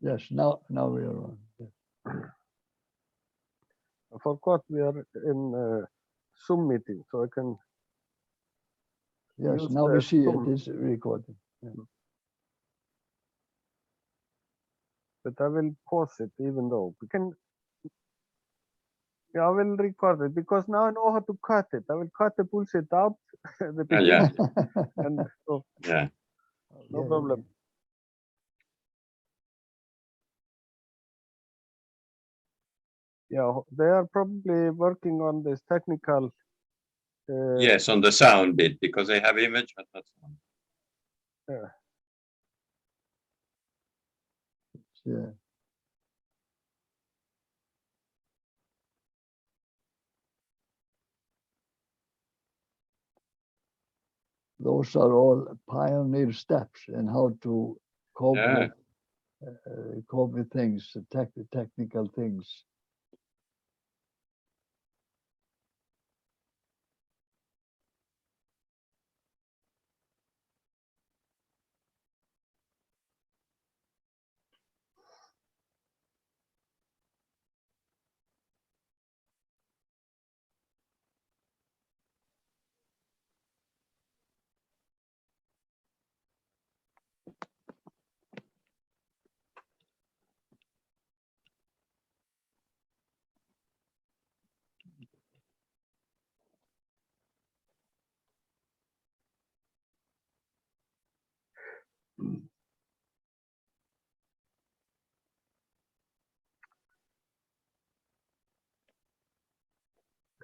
Yes, now we are on. Yes. I forgot we are in Zoom meeting, so I can. Yes, use now the we see Zoom. it is recording. Yeah. But I will pause it even though we can. Yeah, I will record it because now I know how to cut it. I will cut the bullshit out at the beginning, and so Yeah. no Yeah, problem. Yeah, they are probably working on this technical. Yes, on the sound bit, because they have image but not sound. Yeah. yeah. Those are all pioneer steps in how to cope Yeah. with things, technical things.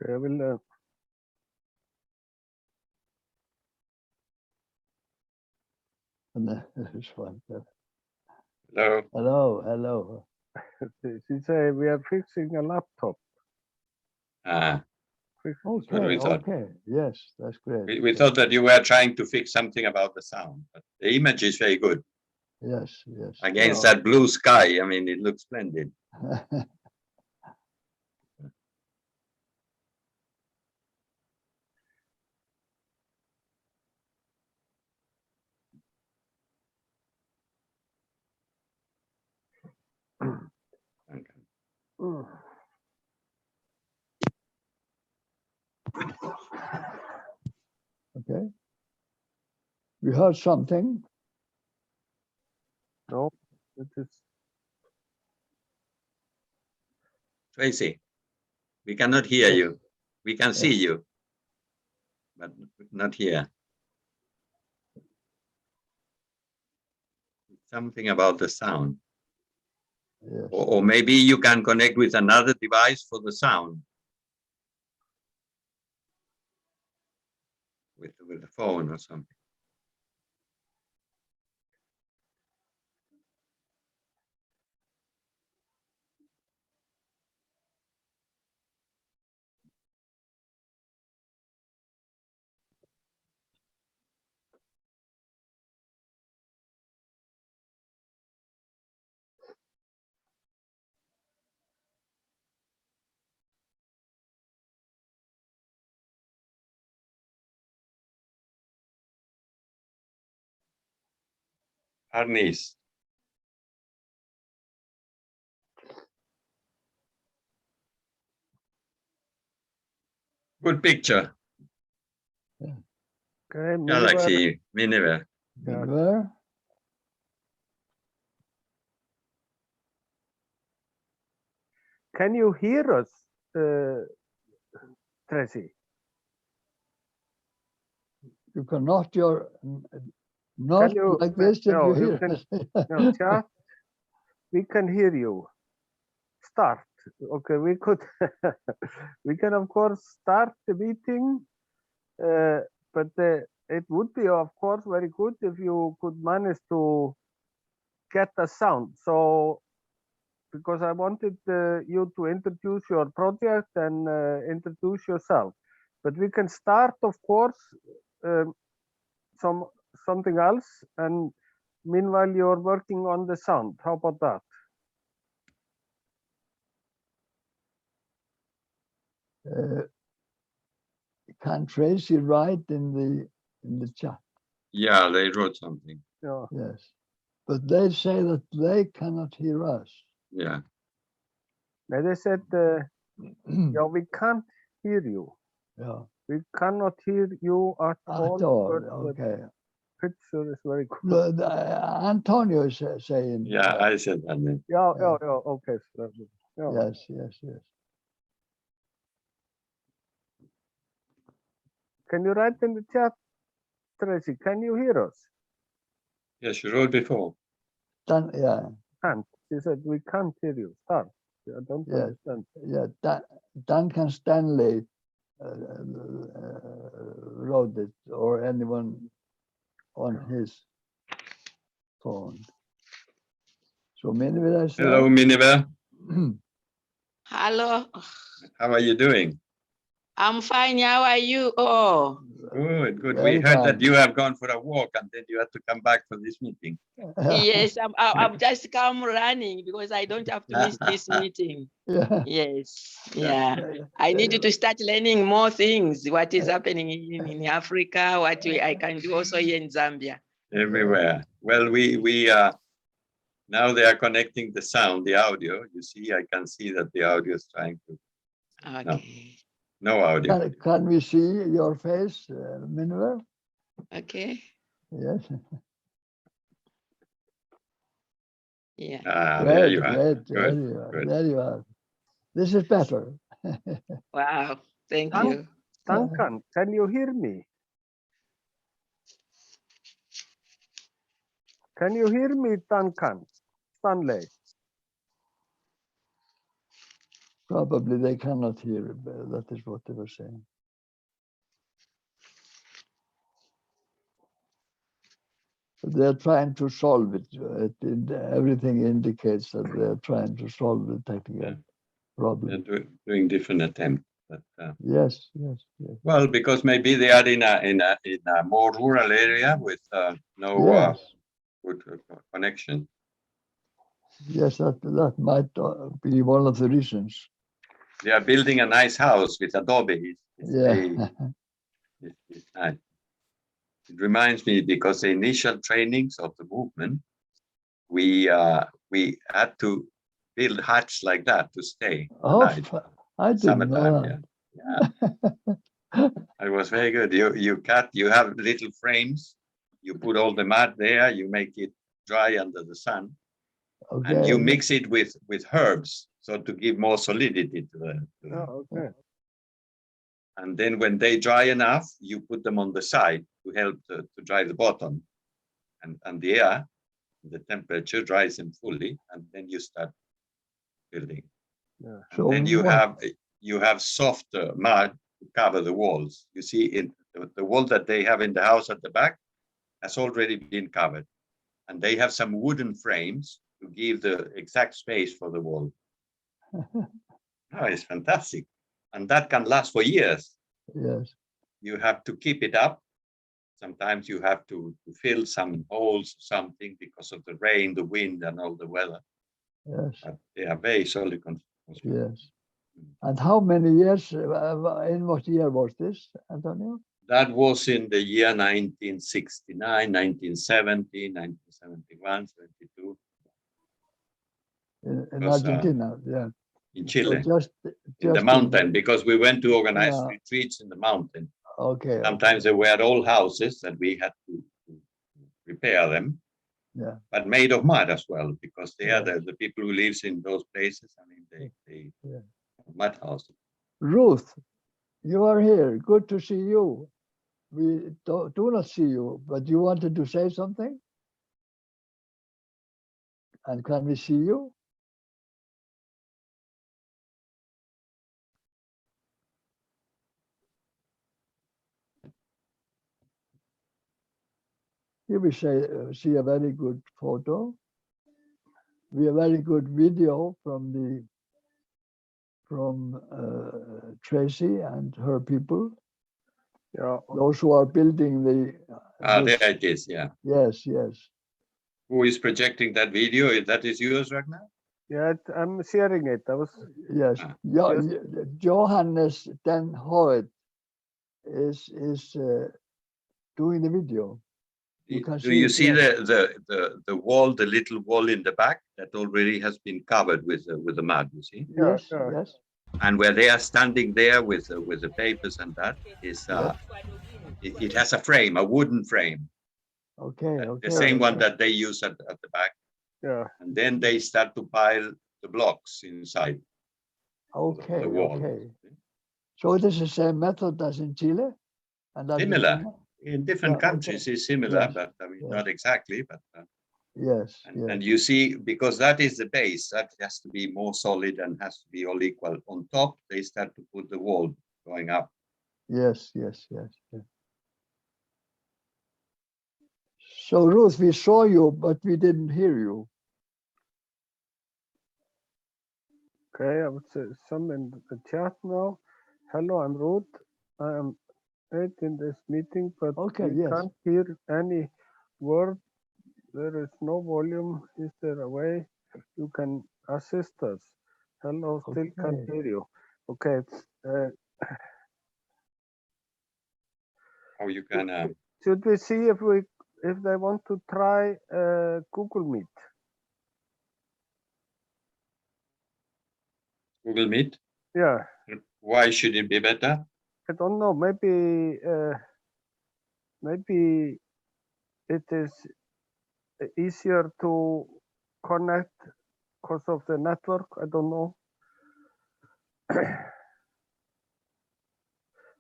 Okay, I will. And it's fun. Hello. Hello. She say we are fixing a laptop. Ah, Fixing what we Okay, thought. okay. Yes, that's great. We thought that you were trying to fix something about the sound, but the image is very good. Yes. Against Yeah. that blue sky, I mean, it looks splendid. Okay. Okay. You heard something? No, it is. Teacey, we cannot hear Yes. you. We can see you, but not hear. Something about the sound. Yes. Or maybe you can connect with another device for the sound. With the phone or something. Harness. Good picture. Okay, Galaxy, Miniver. Yeah. Where? Can you hear us, Tracy? You can not your not you- like this if no, you you hear can- us. No, chat. We can hear you. Start. Okay, we could. We can of course start the meeting, but it would be of course very good if you could manage to get the sound. So, because I wanted you to introduce your project and introduce yourself, but we can start, of course, um, something else, and meanwhile you're working on the sound. How about that? Can Tracy write in the chat? Yeah, they wrote something. Yeah. Yes. But they say that they cannot hear us. Yeah. Now they said, yeah, we can't hear you. Yeah. We cannot hear you at At all. all. But the Okay. picture is very good. Antonio is saying. Yeah, I said that. Then. Yeah, Yeah. okay. So, yeah. Yes, yes, yes. Can you write in the chat, Tracy? Can you hear us? Yes, you wrote before. Dan, yeah, Can't. She said we can't hear you. Start. I don't Yeah. understand. yeah. Duncan Stanley wrote it, or anyone on his phone. So Miniver, I said. Hello, Miniver. Hello, How are you doing? I'm fine. How are you? Oh, Good, good. Very We heard fine. that you have gone for a walk and then you had to come back for this meeting. yes, I've just come running because I don't have to miss this meeting. Yeah. Yes, yeah. I need to start learning more things. What is happening in Africa? What I can do also here in Zambia. Everywhere. Well, we now they are connecting the sound, the audio. You see, I can see that the audio is trying to. Okay. No audio. Can we see your face, Miniver? Okay. Yes. Yeah. Ah, there you are. Great. There Good, you are. good. There you are. This is better. Wow. Thank Thank- you. Duncan, can you hear me? Can you hear me, Duncan? Stanley. Probably they cannot hear it, but that is what they were saying. But they're trying to solve it. Everything indicates that they're trying to solve the technical Yeah. problem. They're doing different attempts. But, Yes, yes, yes. well, because maybe they are in a more rural area with no Yes, good connection. yes, that might be one of the reasons. They are building a nice house with adobe. Yeah, It's nice. It reminds me because the initial trainings of the movement, we had to build huts like that to stay alive. I didn't know Summertime, that. yeah. It was very good. You have little frames, you put all the mud there, you make it dry under the sun, Okay. and you mix it with herbs, so to give more solidity to the. Oh, okay. And then when they dry enough, you put them on the side to help to dry the bottom, and the air, the temperature dries them fully, and then you start building. Yeah. And So then you have soft mud to cover the walls. You see, in the wall that they have in the house at the back has already been covered, and they have some wooden frames to give the exact space for the wall. Oh, it's fantastic, and that can last for years. Yes. You have to keep it up. Sometimes you have to fill some holes, something because of the rain, the wind, and all the weather. Yes. But they are very solid. Yes. And how many years? In what year was this, Antonio? That was in the year 1969, 1970, 1971, 72. In Because, Argentina, yeah. in So Chile, just in the mountain, because we went to organize retreats in the mountain. Okay. Sometimes they were old houses that we had to repair them, Yeah. but made of mud as well, because they are Yeah. the people who lives in those places. I mean, they Yeah. mud houses. Ruth, you are here. Good to see you. We do not see you, but you wanted to say something? And can we see you? Here we see a very good photo. We have a very good video from Tracy and her people. Yeah. Those who are building the. There it is. Yeah. Yes, yes. Who is projecting that video? That is yours, Ragnar? Yeah, I'm sharing it. I was. Yes. Johannes Den Hoed is doing the video. can Do you it see here. the wall, the little wall in the back that already has been covered with the mud? You see, Yes, yeah. yes. and where they are standing there with the papers and that is Yes. it has a frame, a wooden frame, Okay, okay. the same one okay. that they use at the back, Yeah. and then they start to pile the blocks inside. Okay, the wall. okay. So this is the same method as in Chile? And Similar. Argentina? In different Yeah, countries okay. is similar, Yes, but I mean, yes. not exactly, but Yes, yes. and you see, because that is the base, that has to be more solid and has to be all equal. On top, they start to put the wall going up. Yes, yes, yes, yes. So Ruth, we saw you, but we didn't hear you. Okay, I would say some in the chat now. Hello, I'm Ruth. I am in this meeting, but Okay, we yes. can't hear any word. There is no volume. Is there a way you can assist us? Hello, still can't Okay. hear you. Okay. How you can Should we see if they want to try Google Meet? Google Meet? Yeah, Why should it be better? I don't know. Maybe it is easier to connect because of the network. I don't know.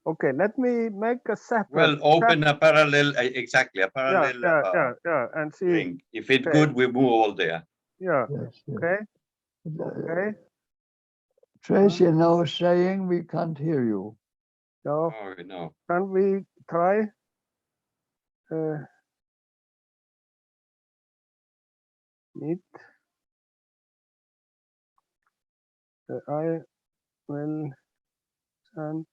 Okay, let me make a separate. Well, open a parallel, exactly, a parallel yeah, and see. link. If it's Okay. good, we move all there. Yeah. Yes, yes. Okay. Uh, Okay. Tracy now saying we can't hear you. So Oh, no. can we try? Meet. I will send.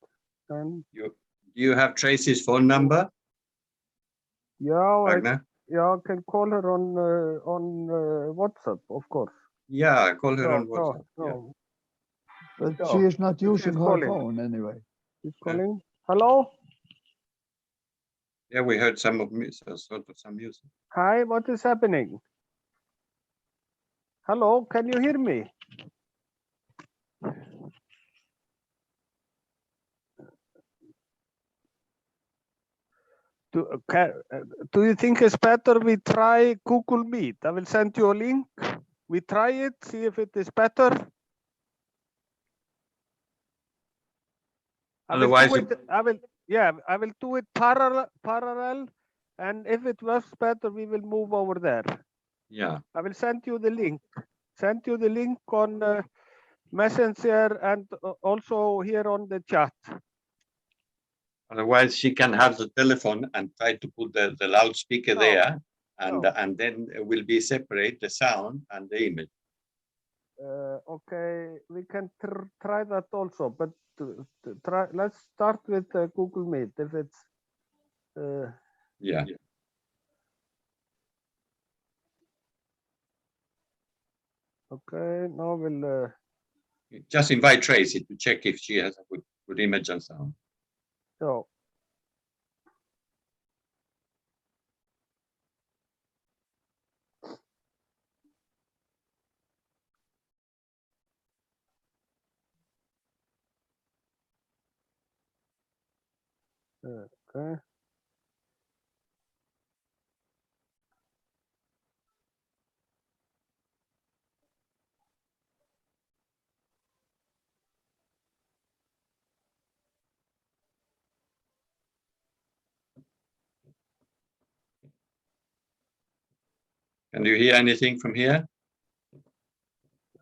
Do you have Tracy's phone number, Yeah, Ragnar? I can call her on WhatsApp, of course. Yeah, call her on WhatsApp. No. But Yeah. she is not She's using her calling. phone anyway. She's calling. Hello. Yeah, we heard some of some music. Hi. What is happening? Hello. Can you hear me? Do you think it's better we try Google Meet? I will send you a link. We try it, see if it is better. Otherwise, I will do it parallel, and if it works better, we will move over there. yeah. I will send you the link. Send you the link on Messenger and also here on the chat. Otherwise, she can have the telephone and try to put the loudspeaker there, and then it will be separate the sound and the image. Okay, we can try that also, but try. Let's start with Google Meet. If it's Yeah. okay, now we'll Just invite Tracy to check if she has a good image and sound. so. Okay. Can you hear anything from here?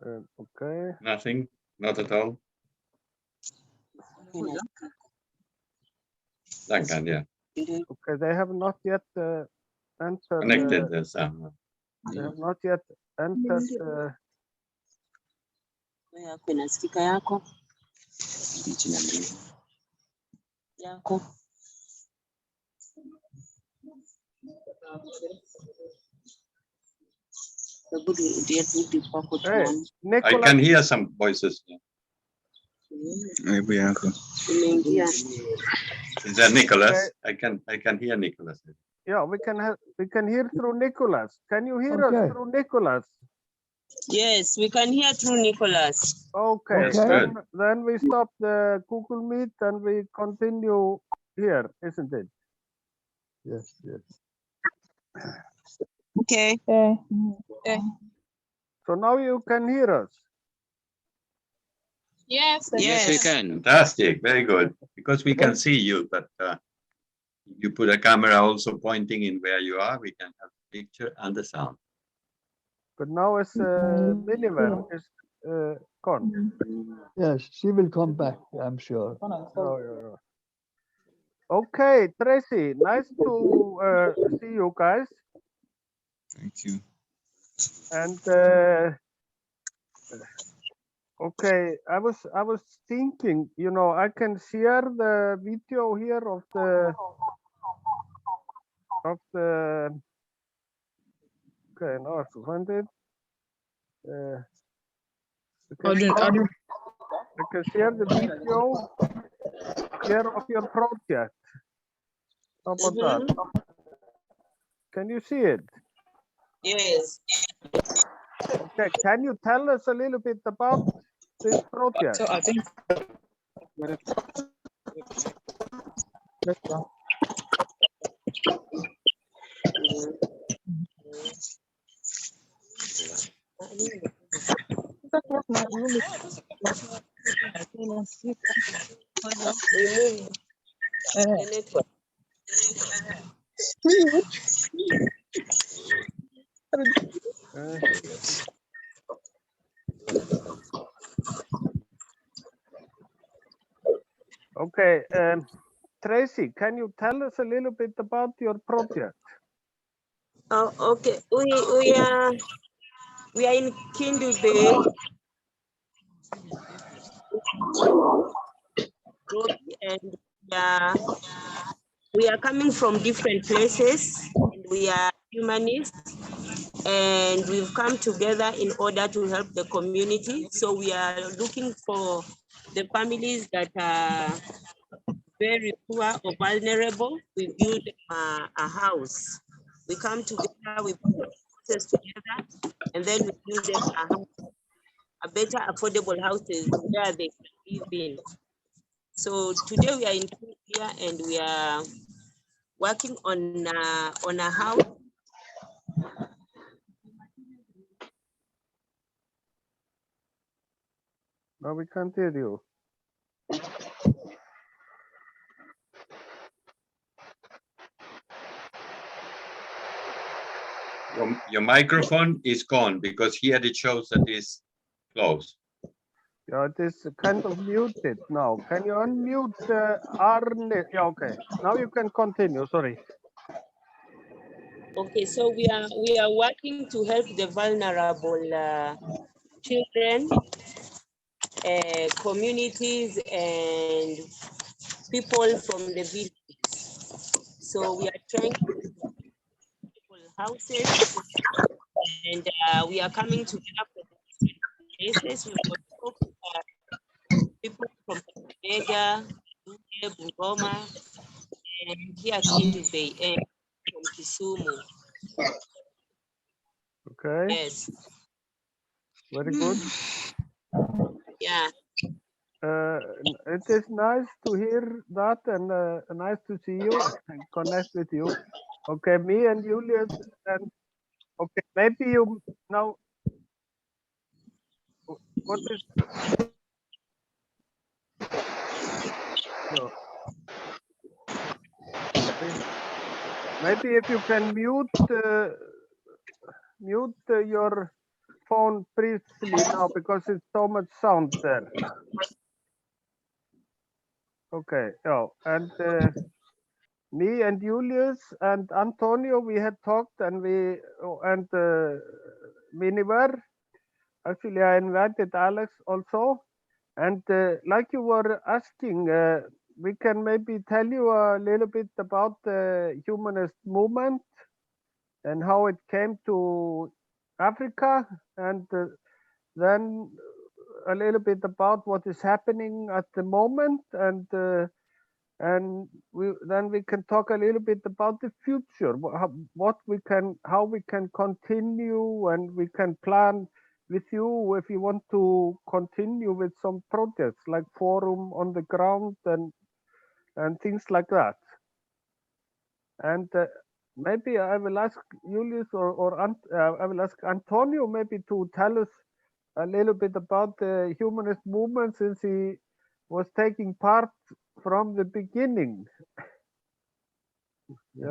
Okay. Nothing, not at all. Duncan, yeah. Okay, they have not yet entered. Connected the sound. They have not yet entered. Yako inasikika yako. Yako. Hey, I can hear some voices. Umeingia. Is that Nicholas? I can hear Nicholas. Yeah, we can hear through Nicholas. Can you hear us Okay. through Nicholas? Yes, we can hear through Nicholas. Okay, Okay. then we stop the Google Meet and we continue here, isn't it? Yes, yes. Okay. So now you can hear us. Yes, we Yes. can. Fantastic, very good. Because we can see you, but you put a camera also pointing in where you are, we can have the picture and the sound. But now it's Miniver is gone. Yes, she will come back, I'm sure. Oh. Okay, Tracy, nice to see you guys. Thank you. And okay, I was thinking, you know, I can share the video here of the okay, now I have to find it. I can share the video here of your project. How about that? Can you see it? Yes. Okay, can you tell us a little bit about this project? So I think Okay, Tracy, can you tell us a little bit about your project? Oh, okay. We are in Kindu Bay. And we are coming from different places, and we are humanists, and we've come together in order to help the community. So we are looking for the families that are very poor or vulnerable. We build a house. We come together, we put resources together, and then we build them a house, a better affordable houses where they can live in. So today we are in here and we are working on a house. No, we can't hear you. Your microphone is gone because here it shows that it's closed. Yeah, it is kind of muted now. Can you unmute Arne? Yeah, okay. Now you can continue. Sorry. Okay, so we are working to help the vulnerable children, communities, and people from the village. So we are trying to build houses, and we are coming together from different places. We've got people from Vega, Bungoma, and here Kindu Bay, and from Kisumu. Okay. Yes. Very good. Yeah. It is nice to hear that and nice to see you and connect with you. Okay, me and Julius and okay, maybe you now. What is? No. Maybe if you can mute your phone briefly now because it's so much sound there. Okay. Oh, and me and Julius and Antonio, we had talked and Miniver. Actually, I invited Alex also. And like you were asking, we can maybe tell you a little bit about the humanist movement and how it came to Africa, and then a little bit about what is happening at the moment, and and then we can talk a little bit about the future, how we can continue, and we can plan with you if you want to continue with some projects like forum on the ground and things like that. And maybe I will ask Julius I will ask Antonio maybe to tell us a little bit about the humanist movement, since he was taking part from the beginning.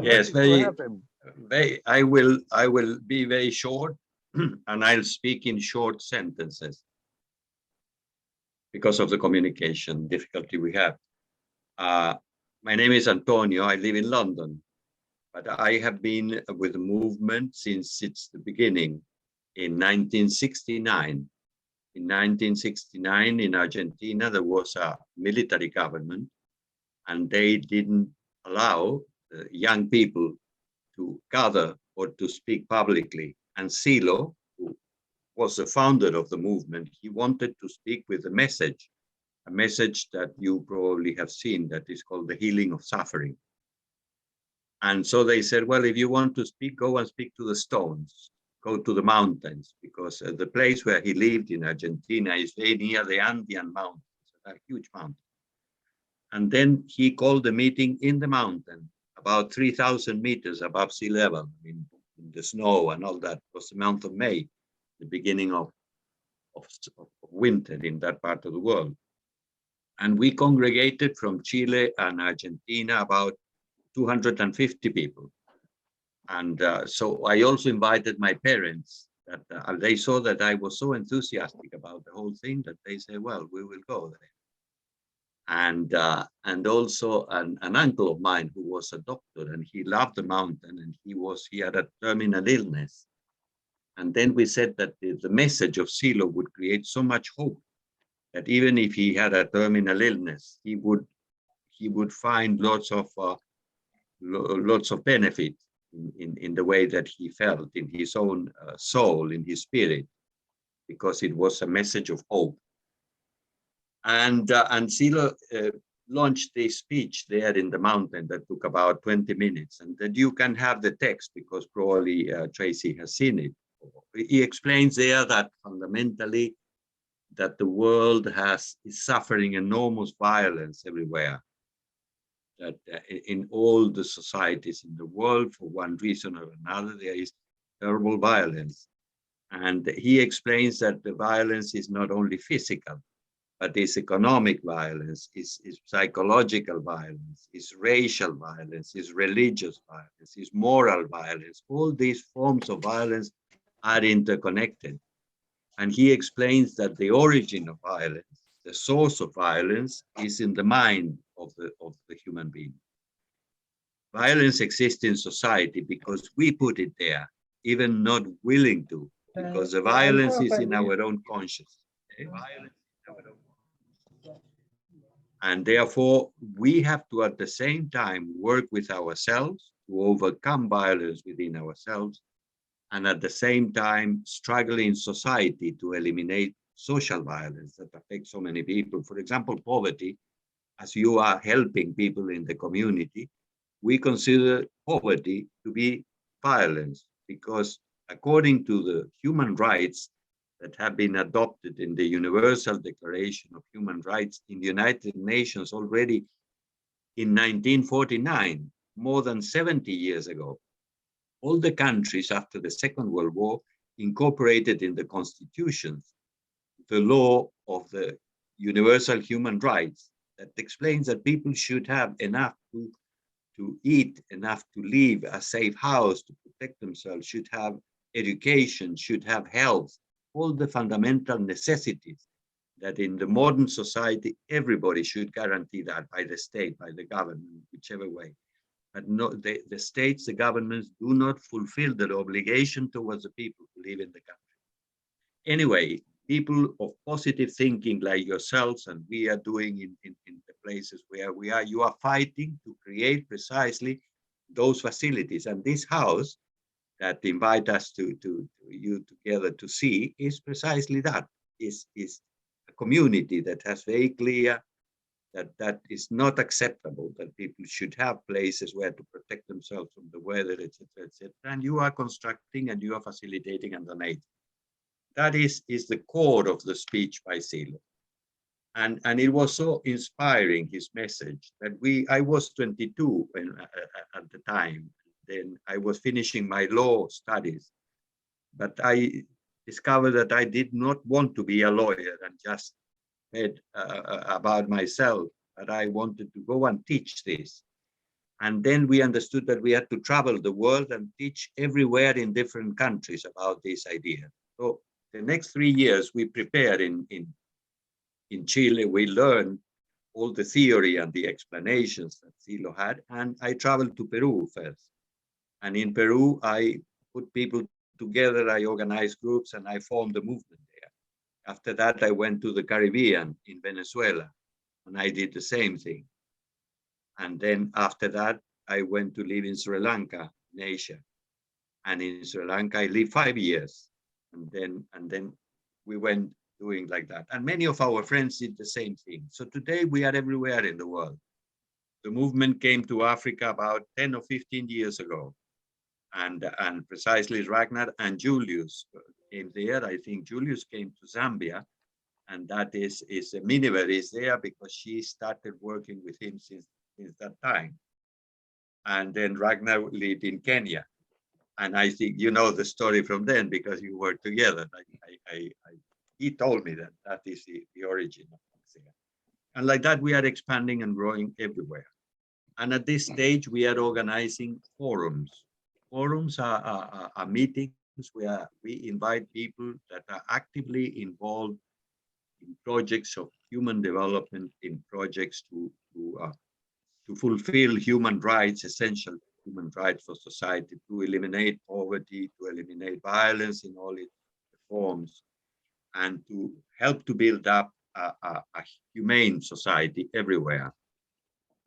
Yes, I will be very short, and I'll speak in short sentences because of the communication difficulty we have. My name is Antonio. I live in London, but I have been with the movement since its the beginning in 1969. In 1969 in Argentina, there was a military government, and they didn't allow young people to gather or to speak publicly. And Silo, who was the founder of the movement, he wanted to speak with a message that you probably have seen, that is called the healing of suffering. And so they said, well, if you want to speak, go and speak to the stones, go to the mountains, because the place where he lived in Argentina is very near the Andean mountains, a huge mountain. And then he called the meeting in the mountain, about 3,000 meters above sea level, in the snow and all that. It was the month of May, the beginning of winter in that part of the world. And we congregated from Chile and Argentina about 250 people. And so I also invited my parents, that they saw that I was so enthusiastic about the whole thing that they said, well, we will go there. And also an uncle of mine who was a doctor, and he loved the mountain, and he had a terminal illness. And then we said that the message of Silo would create so much hope that even if he had a terminal illness, he would find lots of benefit in the way that he felt in his own soul, in his spirit, because it was a message of hope. And Silo launched a speech there in the mountain that took about 20 minutes, and that you can have the text because probably Teacey has seen it. He explains there that fundamentally that the world is suffering enormous violence everywhere, that in all the societies in the world, for one reason or another, there is terrible violence. And he explains that the violence is not only physical, but it's economic violence, it's psychological violence, it's racial violence, it's religious violence, it's moral violence. All these forms of violence are interconnected. And he explains that the origin of violence, the source of violence, is in the mind of the human being. Violence exists in society because we put it there, even not willing to, because the violence is in our own consciousness. And therefore, we have to, at the same time, work with ourselves to overcome violence within ourselves, and at the same time, struggle in society to eliminate social violence that affects so many people. For example, poverty, as you are helping people in the community, we consider poverty to be violence, because according to the human rights that have been adopted in the Universal Declaration of Human Rights in the United Nations already in 1949, more than 70 years ago, all the countries after the Second World War incorporated in the constitutions the law of the universal human rights that explains that people should have enough to eat, enough to live, a safe house to protect themselves, should have education, should have health, all the fundamental necessities that in the modern society, everybody should guarantee that by the state, by the government, whichever way. But no, the states, the governments do not fulfill their obligation towards the people who live in the country. Anyway, people of positive thinking like yourselves and we are doing in the places where we are, you are fighting to create precisely those facilities. And this house that invite us to you together to see is precisely that, is a community that has very clear that is not acceptable, that people should have places where to protect themselves from the weather, etc., etc. And you are constructing and you are facilitating and donating. That is the core of the speech by Silo. And it was so inspiring, his message, that I was 22 at the time. Then I was finishing my law studies, but I discovered that I did not want to be a lawyer and just read about myself, but I wanted to go and teach this. And then we understood that we had to travel the world and teach everywhere in different countries about this idea. So the next 3 years we prepared in Chile. We learned all the theory and the explanations that Silo had, and I traveled to Peru first. And in Peru, I put people together, I organized groups, and I formed a movement there. After that, I went to the Caribbean in Venezuela, and I did the same thing. And then after that, I went to live in Sri Lanka, in Asia. And in Sri Lanka, I lived 5 years. And then we went doing like that. And many of our friends did the same thing. So today we are everywhere in the world. The movement came to Africa about 10 or 15 years ago. And precisely Ragnar and Julius came there. I think Julius came to Zambia. And that is Miniver is there because she started working with him since that time. And then Ragnar lived in Kenya. And I think you know the story from then because you worked together. He told me that is the origin of it. And like that, we are expanding and growing everywhere. And at this stage, we are organizing forums. Forums are meetings where we invite people that are actively involved in projects of human development, in projects to fulfill human rights, essential human rights for society, to eliminate poverty, to eliminate violence in all its forms, and to help to build up a humane society everywhere.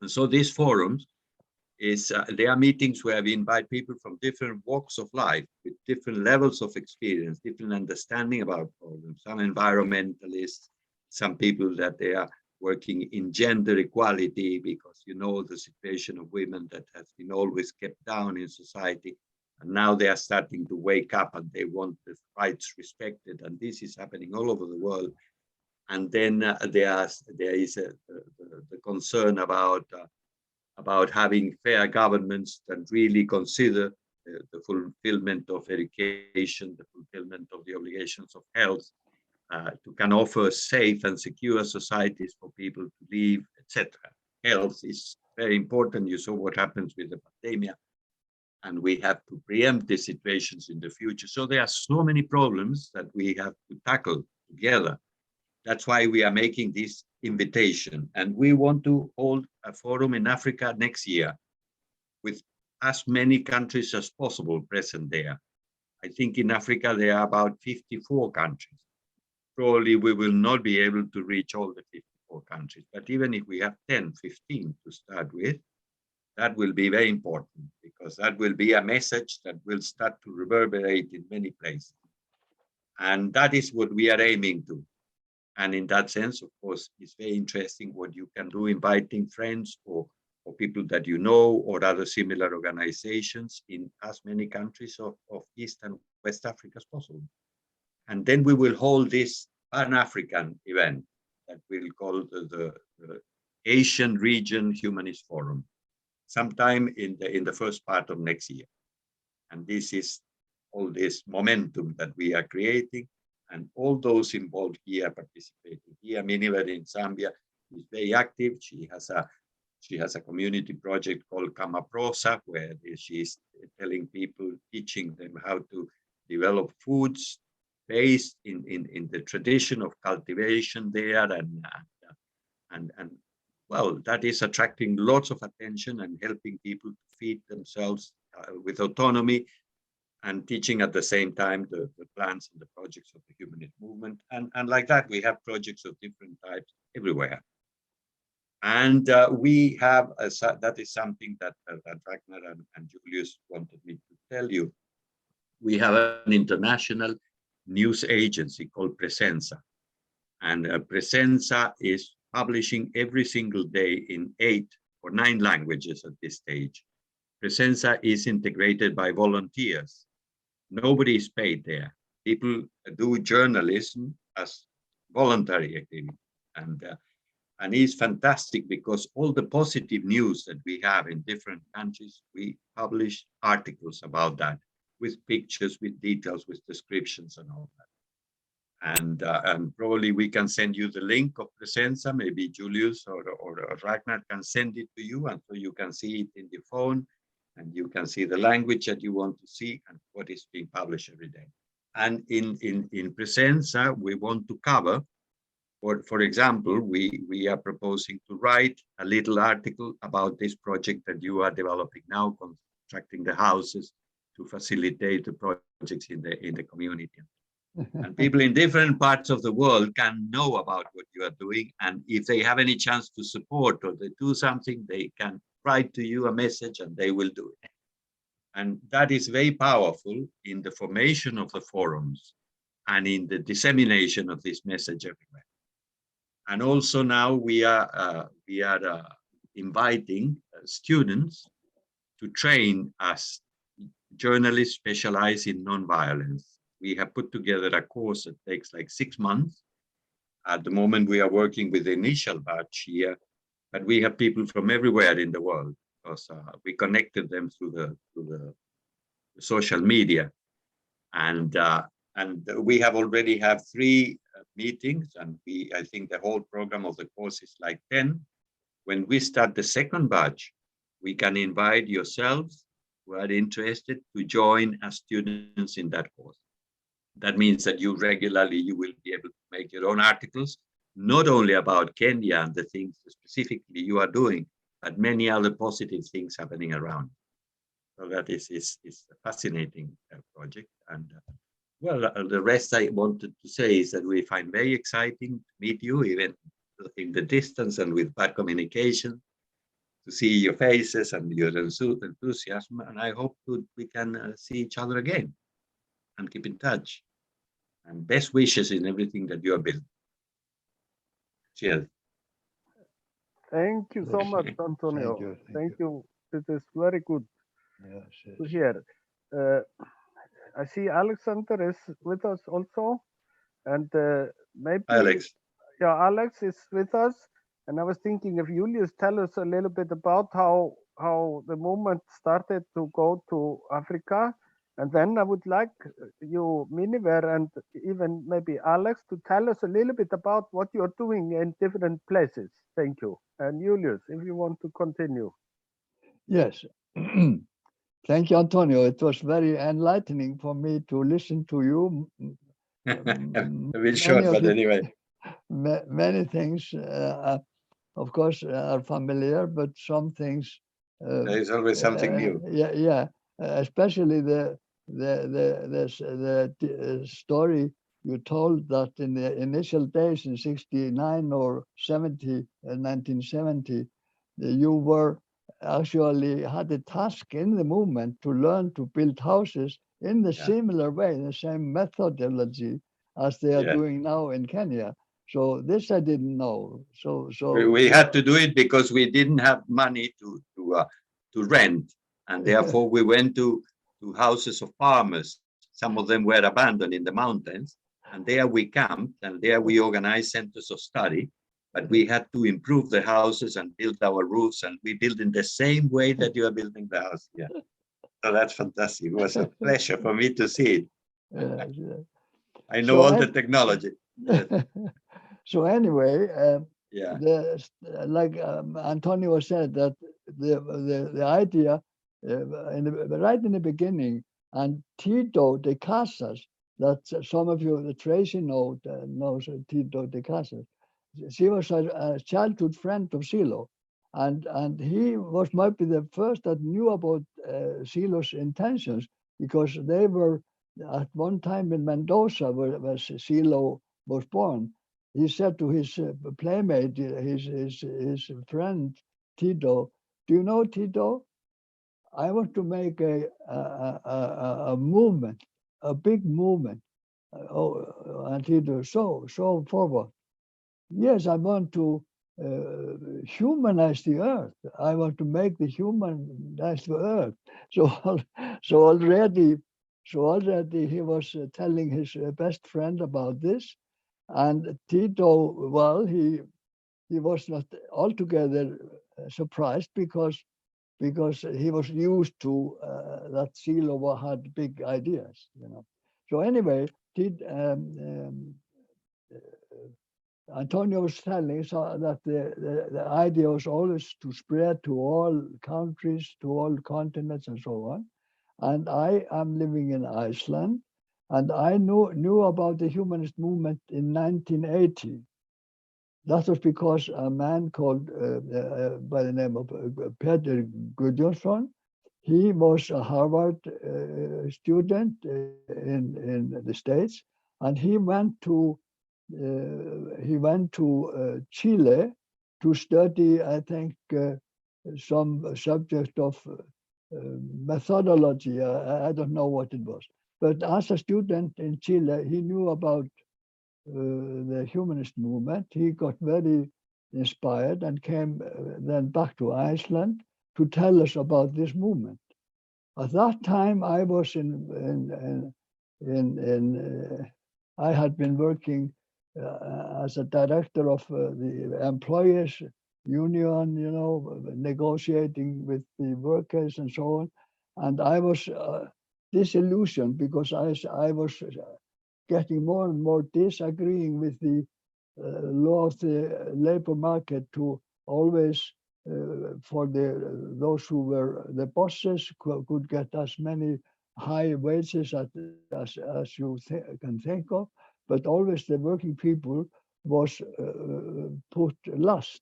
And so these forums they are meetings where we invite people from different walks of life with different levels of experience, different understanding about problems, some environmentalists, some people that they are working in gender equality because you know the situation of women that has been always kept down in society. And now they are starting to wake up and they want the rights respected. And this is happening all over the world. And then there is the concern about having fair governments that really consider the fulfillment of education, the fulfillment of the obligations of health, to can offer safe and secure societies for people to live, etc. Health is very important. You saw what happens with the pandemic, and we have to preempt these situations in the future. So there are so many problems that we have to tackle together. That's why we are making this invitation. And we want to hold a forum in Africa next year with as many countries as possible present there. I think in Africa, there are about 54 countries. Probably we will not be able to reach all the 54 countries, but even if we have 10, 15 to start with, that will be very important because that will be a message that will start to reverberate in many places. And that is what we are aiming to. And in that sense, of course, it's very interesting what you can do, inviting friends or people that you know or other similar organizations in as many countries of East and West Africa as possible. And then we will hold this Pan-African event that we'll call the Asian Region Humanist Forum, sometime in the first part of next year. And this is all this momentum that we are creating, and all those involved here participating. Here, Miniver in Zambia is very active. She has a community project called Kamaprosa, where she's telling people, teaching them how to develop foods based in the tradition of cultivation there, and well, that is attracting lots of attention and helping people to feed themselves with autonomy, and teaching at the same time the plans and the projects of the humanist movement. And like that, we have projects of different types everywhere. And we have, that is something that Ragnar and Julius wanted me to tell you. We have an international news agency called Presenza. And Presenza is publishing every single day in 8 or 9 languages at this stage. Presenza is integrated by volunteers. Nobody is paid there. People do journalism as voluntary activity. And it's fantastic because all the positive news that we have in different countries, we publish articles about that with pictures, with details, with descriptions and all that. And probably we can send you the link of Presenza, maybe Julius or Ragnar can send it to you, and so you can see it in the phone, and you can see the language that you want to see and what is being published every day. And in Presenza, we want to cover, for example, we are proposing to write a little article about this project that you are developing now, constructing the houses to facilitate the projects in the community. And people in different parts of the world can know about what you are doing. And if they have any chance to support or they do something, they can write to you a message and they will do it. And that is very powerful in the formation of the forums and in the dissemination of this message everywhere. And also now we are inviting students to train as journalists specialized in nonviolence. We have put together a course that takes like 6 months. At the moment, we are working with the initial batch here, but we have people from everywhere in the world because we connected them through the social media, and we have already have 3 meetings, and I think the whole program of the course is like 10. When we start the second batch, we can invite yourselves who are interested to join as students in that course. That means that you will be able to make your own articles, not only about Kenya and the things specifically you are doing, but many other positive things happening around. So that is a fascinating project. And well, the rest I wanted to say is that we find very exciting to meet you, even in the distance and with bad communication, to see your faces and your enthusiasm. And I hope we can see each other again and keep in touch. And best wishes in everything that you are building. Cheers. Thank you so much, Antonio. Thank you. It is very good to hear. I see Alexander is with us also, and maybe Alex. Yeah, Alex is with us, and I was thinking if Julius tell us a little bit about how the movement started to go to Africa, and then I would like you, Miniver, and even maybe Alex, to tell us a little bit about what you're doing in different places. Thank you. And Julius, if you want to continue. Yes. Thank you, Antonio. It was very enlightening for me to listen to you. A bit short, but anyway. Many things, of course, are familiar, but some things. There is always something new. Yeah. Especially the story you told that in the initial days in 69 or 70, 1970, you were actually had a task in the movement to learn to build houses in the similar way, the same methodology as they are doing now in Kenya. So this I didn't know. So we had to do it because we didn't have money to rent, and therefore we went to houses of farmers. Some of them were abandoned in the mountains, and there we camped, and there we organized centers of study. But we had to improve the houses and build our roofs, and we build in the same way that you are building the house. Yeah. So that's fantastic. It was a pleasure for me to see it. I know all the technology. So anyway, like Antonio said, that the idea right in the beginning, and Tito de Casas, that some of you, the Teacey knows Tito de Casas. She was a childhood friend of Silo, and he was maybe the first that knew about Silo's intentions, because they were at one time in Mendoza, where Silo was born. He said to his playmate, his friend Tito, "Do you know, Tito? I want to make a movement, a big movement." And Tito, so forward. Yes, I want to humanize the earth. I want to make the humanize the earth. So already he was telling his best friend about this, and Tito, well, he was not altogether surprised because he was used to that Silo had big ideas, you know. So anyway, Antonio was telling so that the idea was always to spread to all countries, to all continents, and so on. And I am living in Iceland, and I knew about the humanist movement in 1980. That was because a man called by the name of Peter Gudjonsson, he was a Harvard student in the States, and he went to Chile to study, I think, some subject of methodology. I don't know what it was, but as a student in Chile, he knew about the humanist movement. He got very inspired and came then back to Iceland to tell us about this movement. At that time, I was I had been working as a director of the employers union, you know, negotiating with the workers and so on. And I was disillusioned because I was getting more and more disagreeing with the law of the labor market to always for those who were the bosses could get as many high wages as you can think of, but always the working people was put last.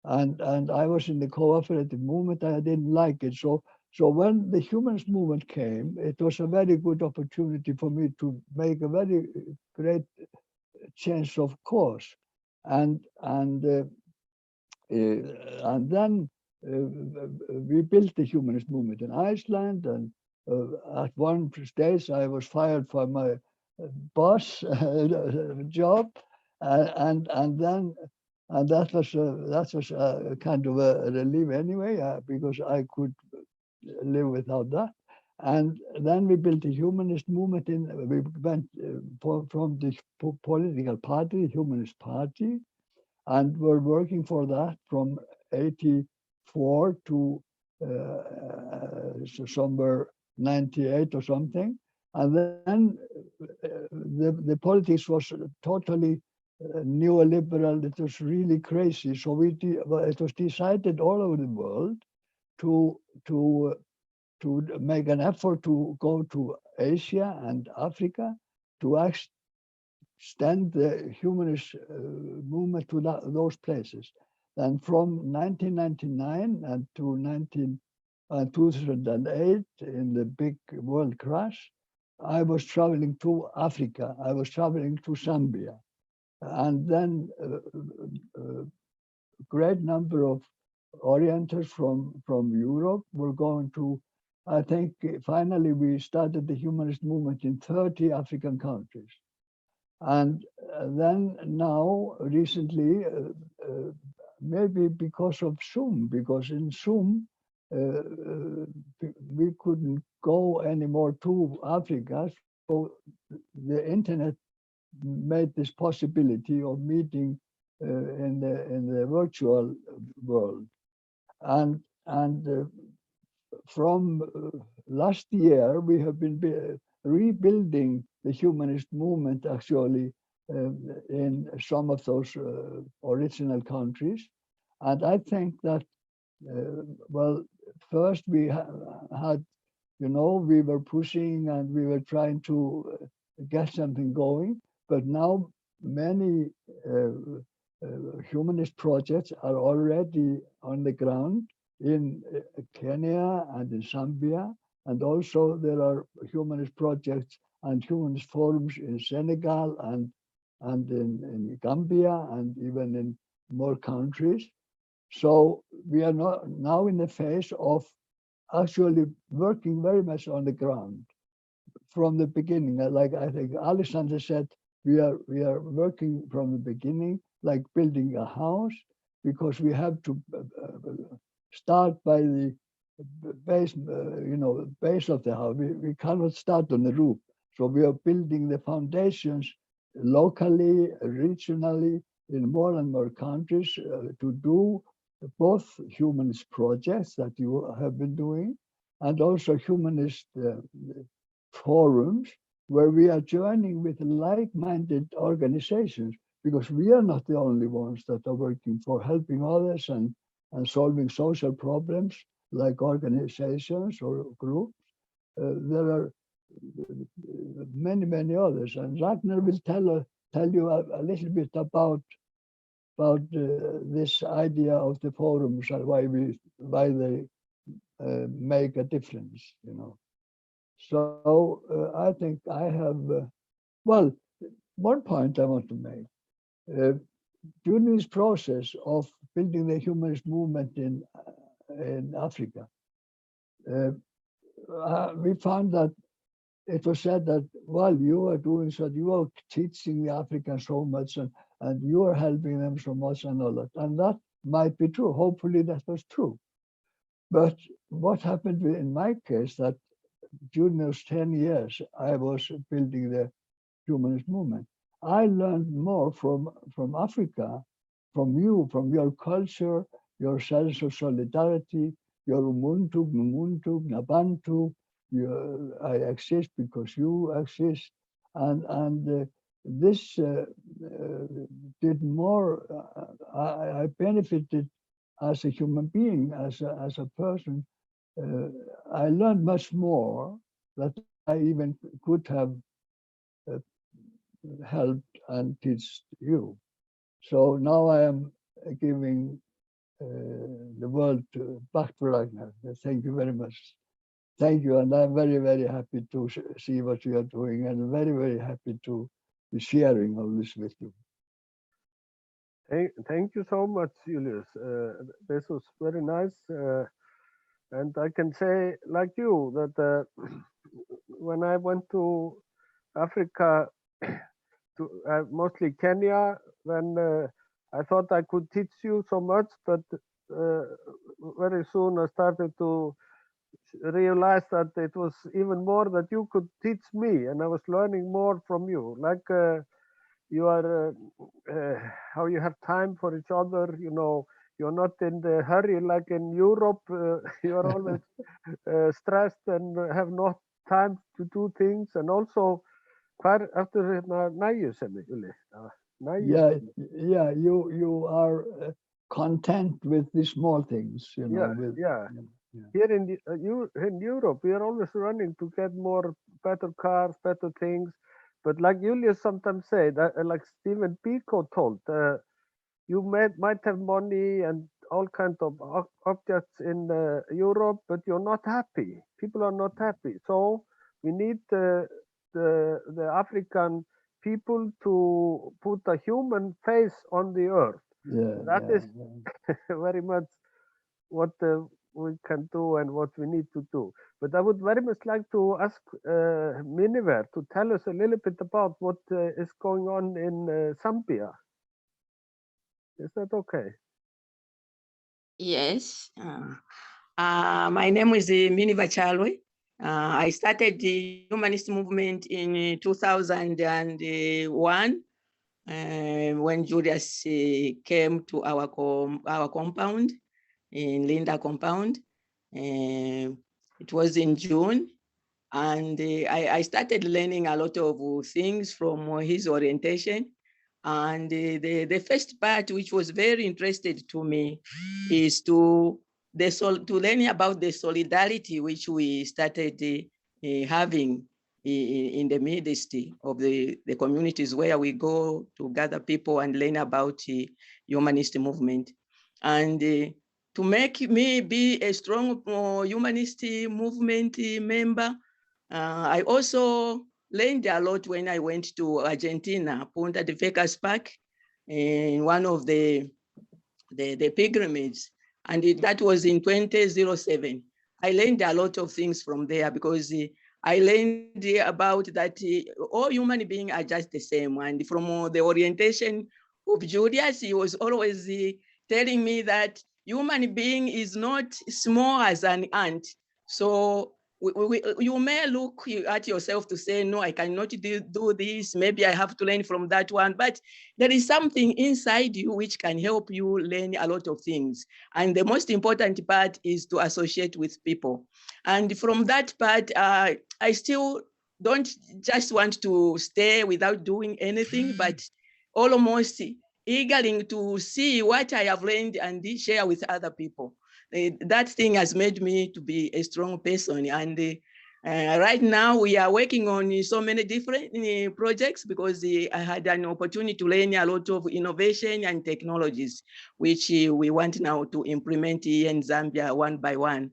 And I was in the cooperative movement. I didn't like it. So when the humanist movement came, it was a very good opportunity for me to make a very great change of course. And then we built the humanist movement in Iceland. And at one stage, I was fired from my boss job, and that was a kind of a relief anyway, because I could live without that. And then we built a humanist movement. We went from the political party, Humanist Party, and we're working for that from 84 to somewhere 98 or something. And then the politics was totally neoliberal. It was really crazy. So it was decided all over the world to make an effort to go to Asia and Africa to extend the humanist movement to those places. And from 1999 and to 2008, in the big world crash, I was traveling to Africa. I was traveling to Zambia. And then a great number of orienters from Europe were going to, I think finally we started the humanist movement in 30 African countries. And then now, recently, maybe because of Zoom, because in Zoom, we couldn't go anymore to Africa. So the internet made this possibility of meeting in the virtual world. And from last year, we have been rebuilding the humanist movement actually in some of those original countries. And I think that, well, first we had, you know, we were pushing and we were trying to get something going, but now many humanist projects are already on the ground in Kenya and in Zambia, and also there are humanist projects and humanist forums in Senegal and in Gambia and even in more countries. So we are now in the phase of actually working very much on the ground from the beginning. Like I think Alexander said, we are working from the beginning, like building a house. because we have to start by the base, base of the house. We cannot start on the roof. So we are building the foundations locally, regionally, in more and more countries to do both humanist projects that you have been doing and also humanist forums where we are joining with like-minded organizations, because we are not the only ones that are working for helping others and solving social problems like organizations or groups. There are many, many others. And Ragnar will tell you a little bit about this idea of the forums and why they make a difference, So I think I have, one point I want to make. During this process of building the humanist movement in Africa, we found that it was said that, well, you are doing so, you are teaching the Africans so much and you are helping them so much and all that. And that might be true. Hopefully that was true. But what happened in my case, that during those 10 years, I was building the humanist movement. I learned more from Africa, from you, from your culture, your sense of solidarity, your Umuntu, Nabantu. I exist because you exist, and this did more. I benefited as a human being, as a person. I learned much more that I even could have helped and teach you. So now I am giving the world back to Ragnar. Thank you very much. Thank you, and I'm very, very happy to see what you are doing, and very, very happy to be sharing all this with you. Thank you so much, Julius. This was very nice. And I can say, like you, that when I went to Africa, to mostly Kenya, when I thought I could teach you so much, but very soon I started to realize that it was even more that you could teach me, and I was learning more from you. Like you are, how you have time for each other. You're not in the hurry like in Europe. You are always stressed and have not time to do things, and also. After Yeah, you are content with the small things, Yeah. Here in Europe, we are always running to get better cars, better things. But like Julius sometimes say, that like Stephen Biko told, you might have money and all kinds of objects in Europe, but you're not happy. People are not happy. So we need the African people to put a human face on the earth. That is very much what we can do and what we need to do. But I would very much like to ask Miniver to tell us a little bit about what is going on in Zambia. Is that okay? Yes. My name is Miniver Chalwe. I started the humanist movement in 2001 when Julius came to our compound, in Linda compound. It was in June. And I started learning a lot of things from his orientation. And the first part, which was very interesting to me, is to learn about the solidarity which we started having in the midst of the communities where we go to gather people and learn about the humanist movement. And to make me be a strong humanist movement member, I also learned a lot when I went to Argentina, Punta de Fecas Park, in one of the pilgrimages. And that was in 2007. I learned a lot of things from there because I learned about that all human beings are just the same. And from the orientation of Julius, he was always telling me that human being is not small as an ant. So you may look at yourself to say, no, I cannot do this. Maybe I have to learn from that one. But there is something inside you which can help you learn a lot of things. And the most important part is to associate with people. And from that part, I still don't just want to stay without doing anything, but almost eager to see what I have learned and share with other people. That thing has made me to be a strong person. And right now we are working on so many different projects because I had an opportunity to learn a lot of innovation and technologies, which we want now to implement here in Zambia one by one.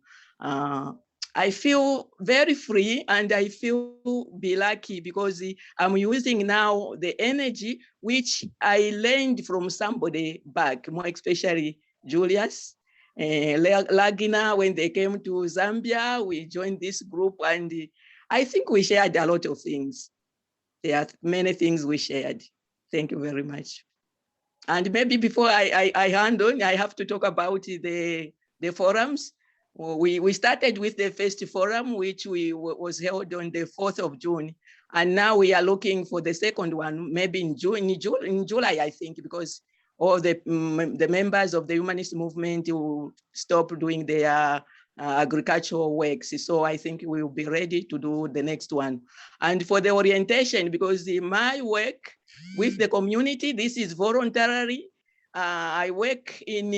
I feel very free and I feel be lucky because I'm using now the energy which I learned from somebody back, more especially Julius. Lagina, when they came to Zambia, we joined this group and I think we shared a lot of things. There are many things we shared. Thank you very much. And maybe before I hand on, I have to talk about the forums. We started with the first forum, which was held on the 4th of June. And now we are looking for the second one, maybe in July, I think, because all the members of the humanist movement will stop doing their agricultural works. So I think we will be ready to do the next one. And for the orientation, because my work with the community, this is voluntary. I work in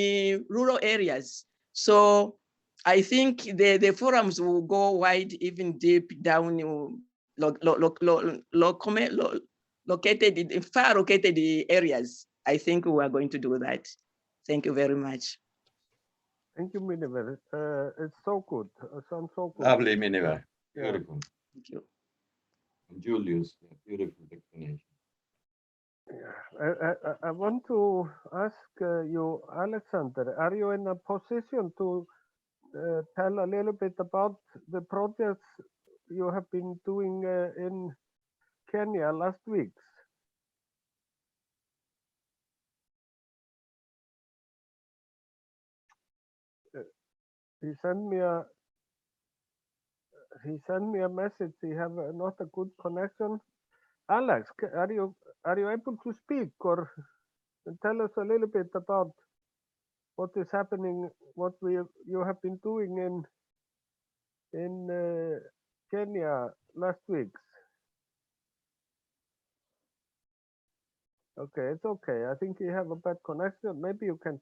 rural areas. So I think the forums will go wide, even deep down, located in far located areas. I think we are going to do that. Thank you very much. Thank you, Miniver. It's so good. Sounds so good. Lovely, Miniver. Yeah. Beautiful. Thank you. And Julius, beautiful explanation. I want to ask you, Alexander, are you in a position to tell a little bit about the projects you have been doing in Kenya last week? He sent me a message. He have not a good connection. Alex, are you able to speak or tell us a little bit about what is happening, what you have been doing in Kenya last week? Okay, it's okay. I think you have a bad connection. Maybe you can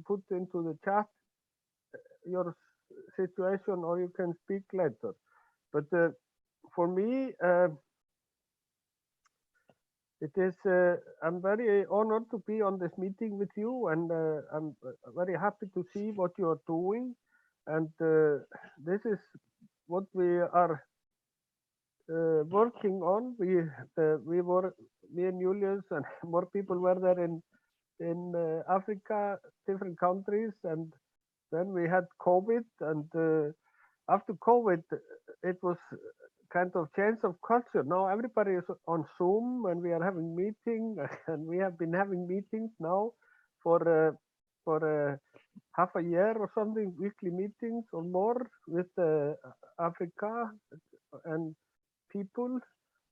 put into the chat your situation, or you can speak later. But for me, it is. I'm very honored to be on this meeting with you, and I'm very happy to see what you are doing. And this is what we are working on. We were, me and Julius and more people were there in Africa, different countries, and then we had COVID, and after COVID, it was kind of change of culture. Now everybody is on Zoom, and we are having meetings, and we have been having meetings now for half a year or something, weekly meetings or more with Africa and people,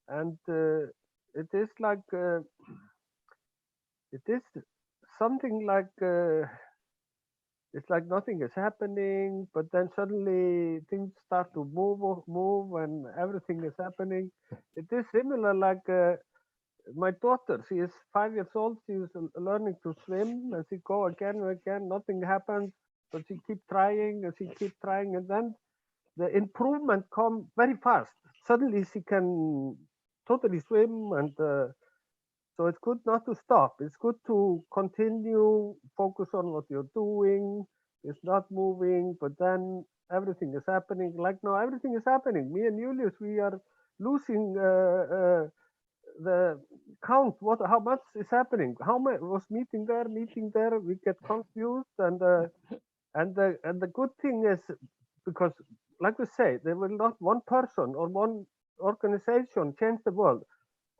and it is like it is something like it's like nothing is happening, but then suddenly things start to move and everything is happening. It is similar like my daughter. She is 5 years old. She is learning to swim, and she go again and again. Nothing happens, but she keep trying and she keep trying, and then the improvement come very fast. Suddenly she can totally swim, and so it's good not to stop. It's good to continue, focus on what you're doing. It's not moving, but then everything is happening. Like now, everything is happening. Me and Julius, we are losing the count. How much is happening? How much was meeting there? We get confused, and the good thing is, because like we say, there will not one person or one organization change the world.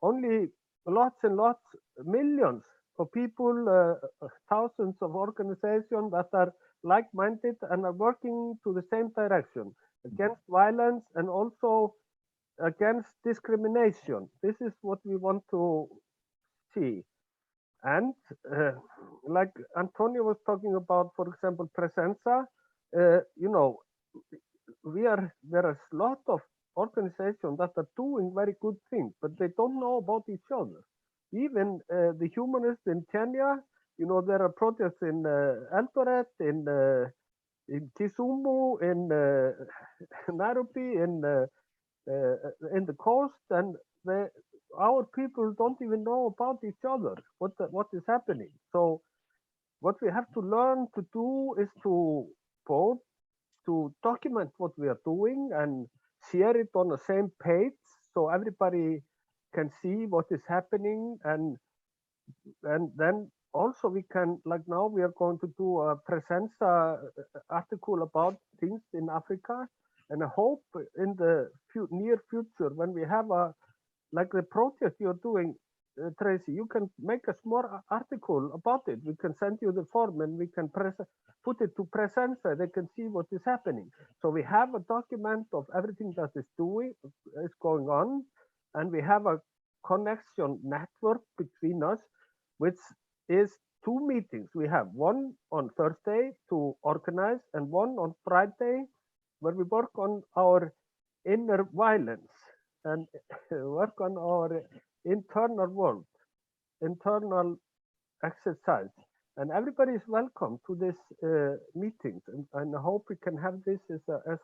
Only lots and lots, millions of people, thousands of organizations that are like-minded and are working to the same direction against violence and also against discrimination. This is what we want to see. And like Antonio was talking about, for example, Presenza, you know, there are a lot of organizations that are doing very good things, but they don't know about each other. Even the humanists in Kenya, you know, there are projects in Eldoret, in Kisumu, in Nairobi, in the coast, and our people don't even know about each other, what is happening. So what we have to learn to do is to both to document what we are doing and share it on the same page so everybody can see what is happening, and then also we can, like now we are going to do a Presenza article about things in Africa, and I hope in the near future when we have like the project you're doing, Teacey, you can make a small article about it. We can send you the form and we can put it to Presenza. They can see what is happening. So we have a document of everything that is going on, and we have a connection network between us, which is 2 meetings. We have one on Thursday to organize and one on Friday where we work on our inner violence and work on our internal world, internal exercise. And everybody is welcome to this meetings, and I hope we can have this as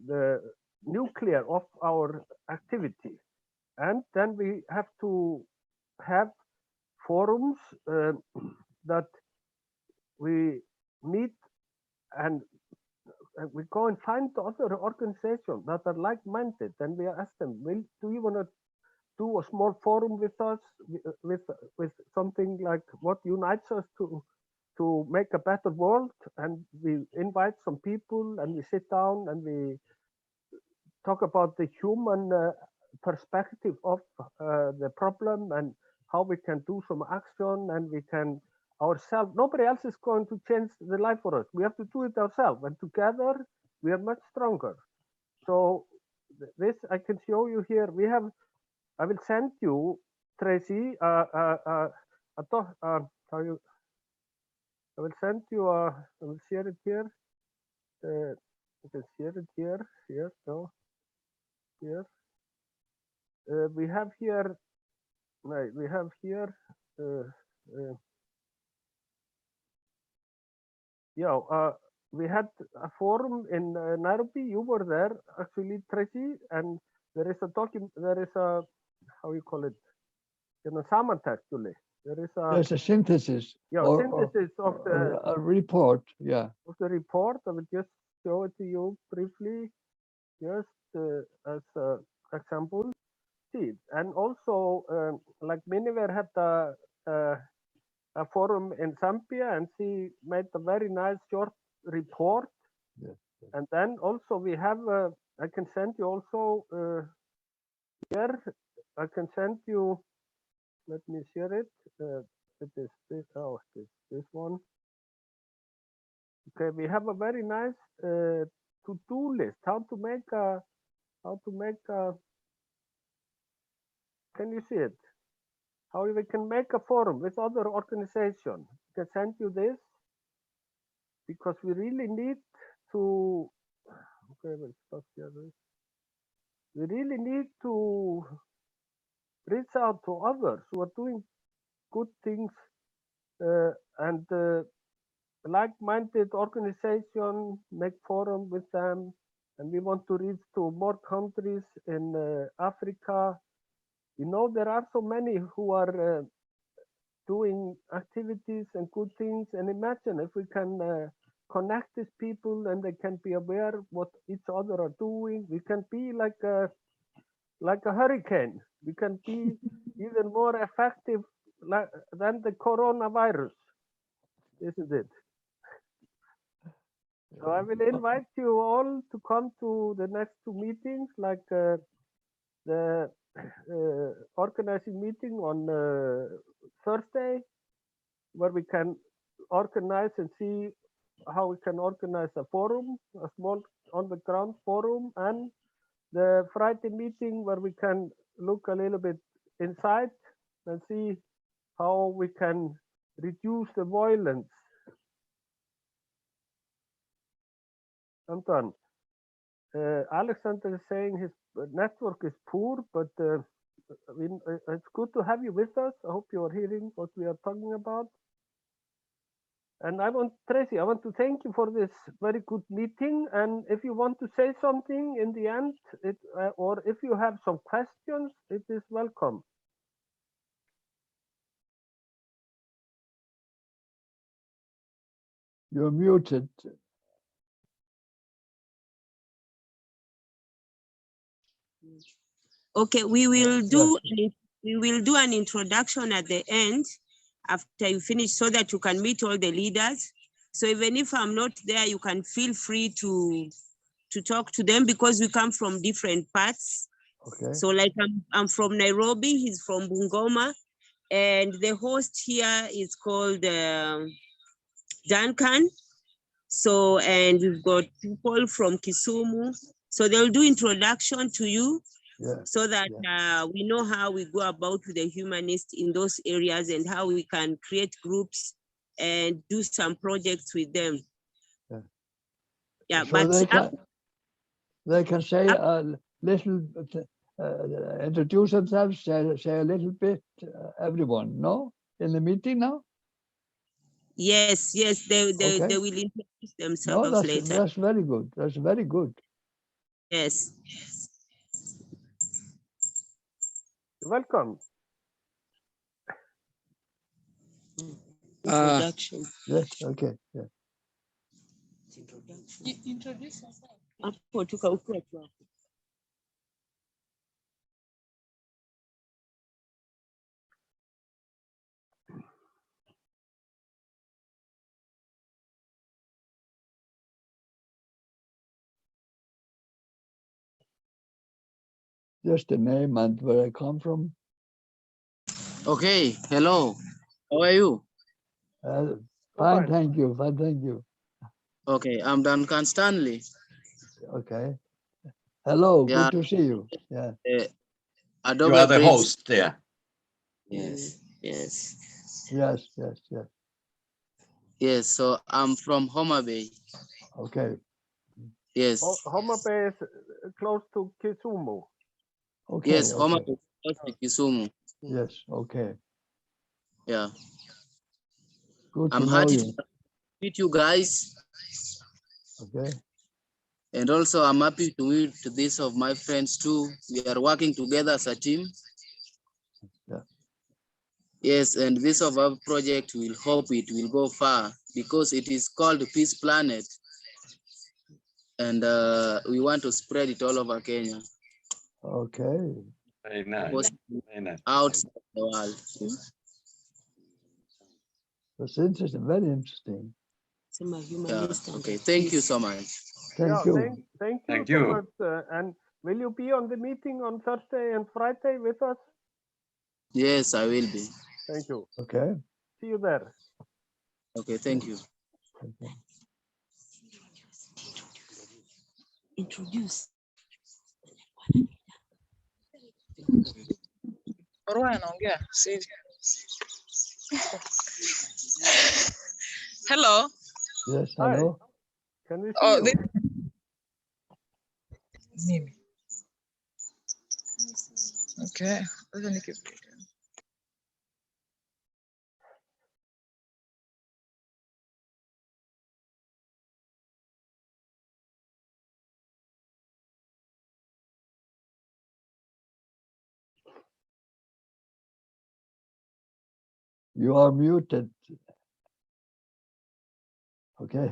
the nuclear of our activity. And then we have to have forums that we meet and we go and find other organizations that are like-minded, and we ask them, do you want to do a small forum with us, with something like what unites us to make a better world? And we invite some people and we sit down and we talk about the human perspective of the problem and how we can do some action, and we can ourselves, nobody else is going to change the life for us. We have to do it ourselves, and together we are much stronger. So this I can show you here. We have, I will send you, Teacey, I will send you, I will share it here. You can share it here, no, here. We have here, we have here, we had a forum in Nairobi. You were there actually, Teacey, and there is a document. There is a, how you call it, samantækt. There's a synthesis. Synthesis of the a report. Yeah. Of the report. I will just show it to you briefly, just as an example. See, and also like Miniver had a forum in Zambia, and she made a very nice short report. Yes. And then also we have, I can send you also here, I can send you, let me share it. It is this one. Okay, we have a very nice to-do list, how to make a, can you see it? How we can make a forum with other organizations. I can send you this because we really need to, okay, we'll stop here. We really need to reach out to others who are doing good things and like-minded organization, make forum with them. And we want to reach to more countries in Africa. You know, there are so many who are doing activities and good things. And imagine if we can connect these people and they can be aware what each other are doing. We can be like a hurricane. We can be even more effective than the coronavirus, isn't it? So I will invite you all to come to the next 2 meetings, like the organizing meeting on Thursday, where we can organize and see how we can organize a forum, a small on-the-ground forum, and the Friday meeting where we can look a little bit inside and see how we can reduce the violence. I'm done. Alexander is saying his network is poor, but it's good to have you with us. I hope you are hearing what we are talking about. And Teacey, I want to thank you for this very good meeting. And if you want to say something in the end, or if you have some questions, it is welcome. You're muted. Okay, we will do an introduction at the end after you finish so that you can meet all the leaders. So even if I'm not there, you can feel free to talk to them because we come from different parts. Okay. So like I'm from Nairobi, he's from Bungoma, and the host here is called Duncan. So, and we've got people from Kisumu. So they'll do introduction to you. Yeah. So that we know how we go about with the humanists in those areas and how we can create groups and do some projects with them. Yeah, yeah, so but they can say a little, introduce themselves, say a little bit, everyone, no? In the meeting now? Yes, they will introduce themselves later. That's very good. That's very good. Yes. You're welcome. Introduction. Yes, okay. Yeah. Introduce yourself. Just the name and where I come from. Okay, hello. How are you? Fine, thank you. Fine, thank you. Okay, I'm Duncan Stanley. Okay. Hello, Yeah. good to see you. Yeah. You are the host there. Yes. Yes. Yes, yes, yes. Yes, so I'm from Homa Bay. Okay. Yes. Homa Bay is close to Kisumu. Okay. Yes, Homa Okay. Bay, close to Kisumu. Yes, okay. Yeah. Good I'm to know happy you. to meet you guys. Okay. And also I'm happy to meet this of my friends too. We are working together as a team. Yeah. Yes, and this of our project will hope it will go far because it is called Peace Planet. And we want to spread it all over Kenya. Okay. Very nice. Very nice. Outside the world. That's interesting, very interesting. Yeah. Okay, thank you so much. Thank you. Thank you Thank so you. much. And will you be on the meeting on Thursday and Friday with us? Yes, I will be. Thank you. Okay. See you there. Okay, thank you. Okay. Introduce. Hello. Yes, Hi. hello. Can we see you? Mimi. Okay. You are muted. Okay.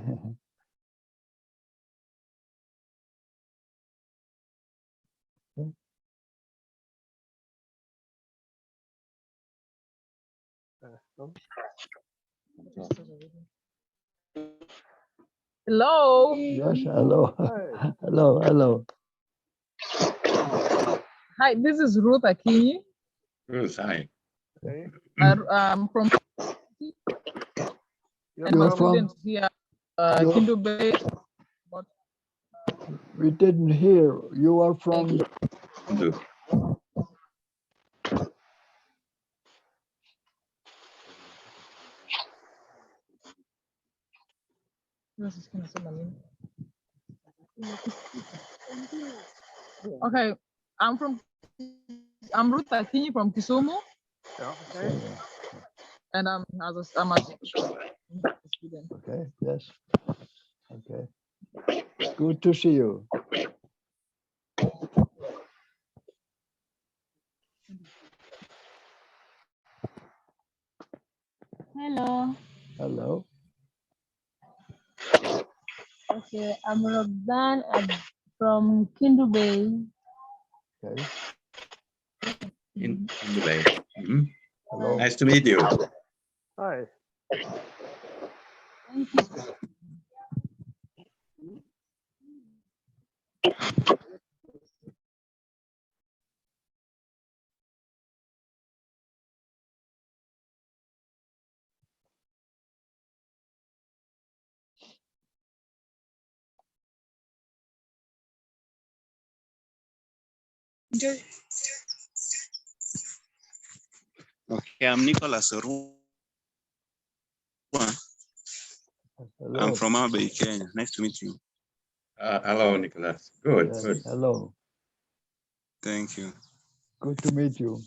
Hello. Yes, hello. Hi. Hello, hello. Hi, this is Ruth Akinyi. Bruce, hi. Okay. I'm from You're and my You're from? students here, You're- Kindu Bay. We didn't hear. You are from? Do. Okay, I'm Ruth Akinyi from Kisumu, Yeah, okay. and I'm a student. Okay, yes. Okay. Good to see you. Hello. Hello. Okay, I'm Roxanne. I'm from Kindu Bay. Okay. In the way. Mhm. Hello. Nice to meet you. Hi. Thank you. Okay, I'm Nicholas Orua. Hello. I'm from Abbey, Kenya. Nice to meet you. Hello, Nicholas. Good, Yes, good. hello. Thank you. Good to meet you.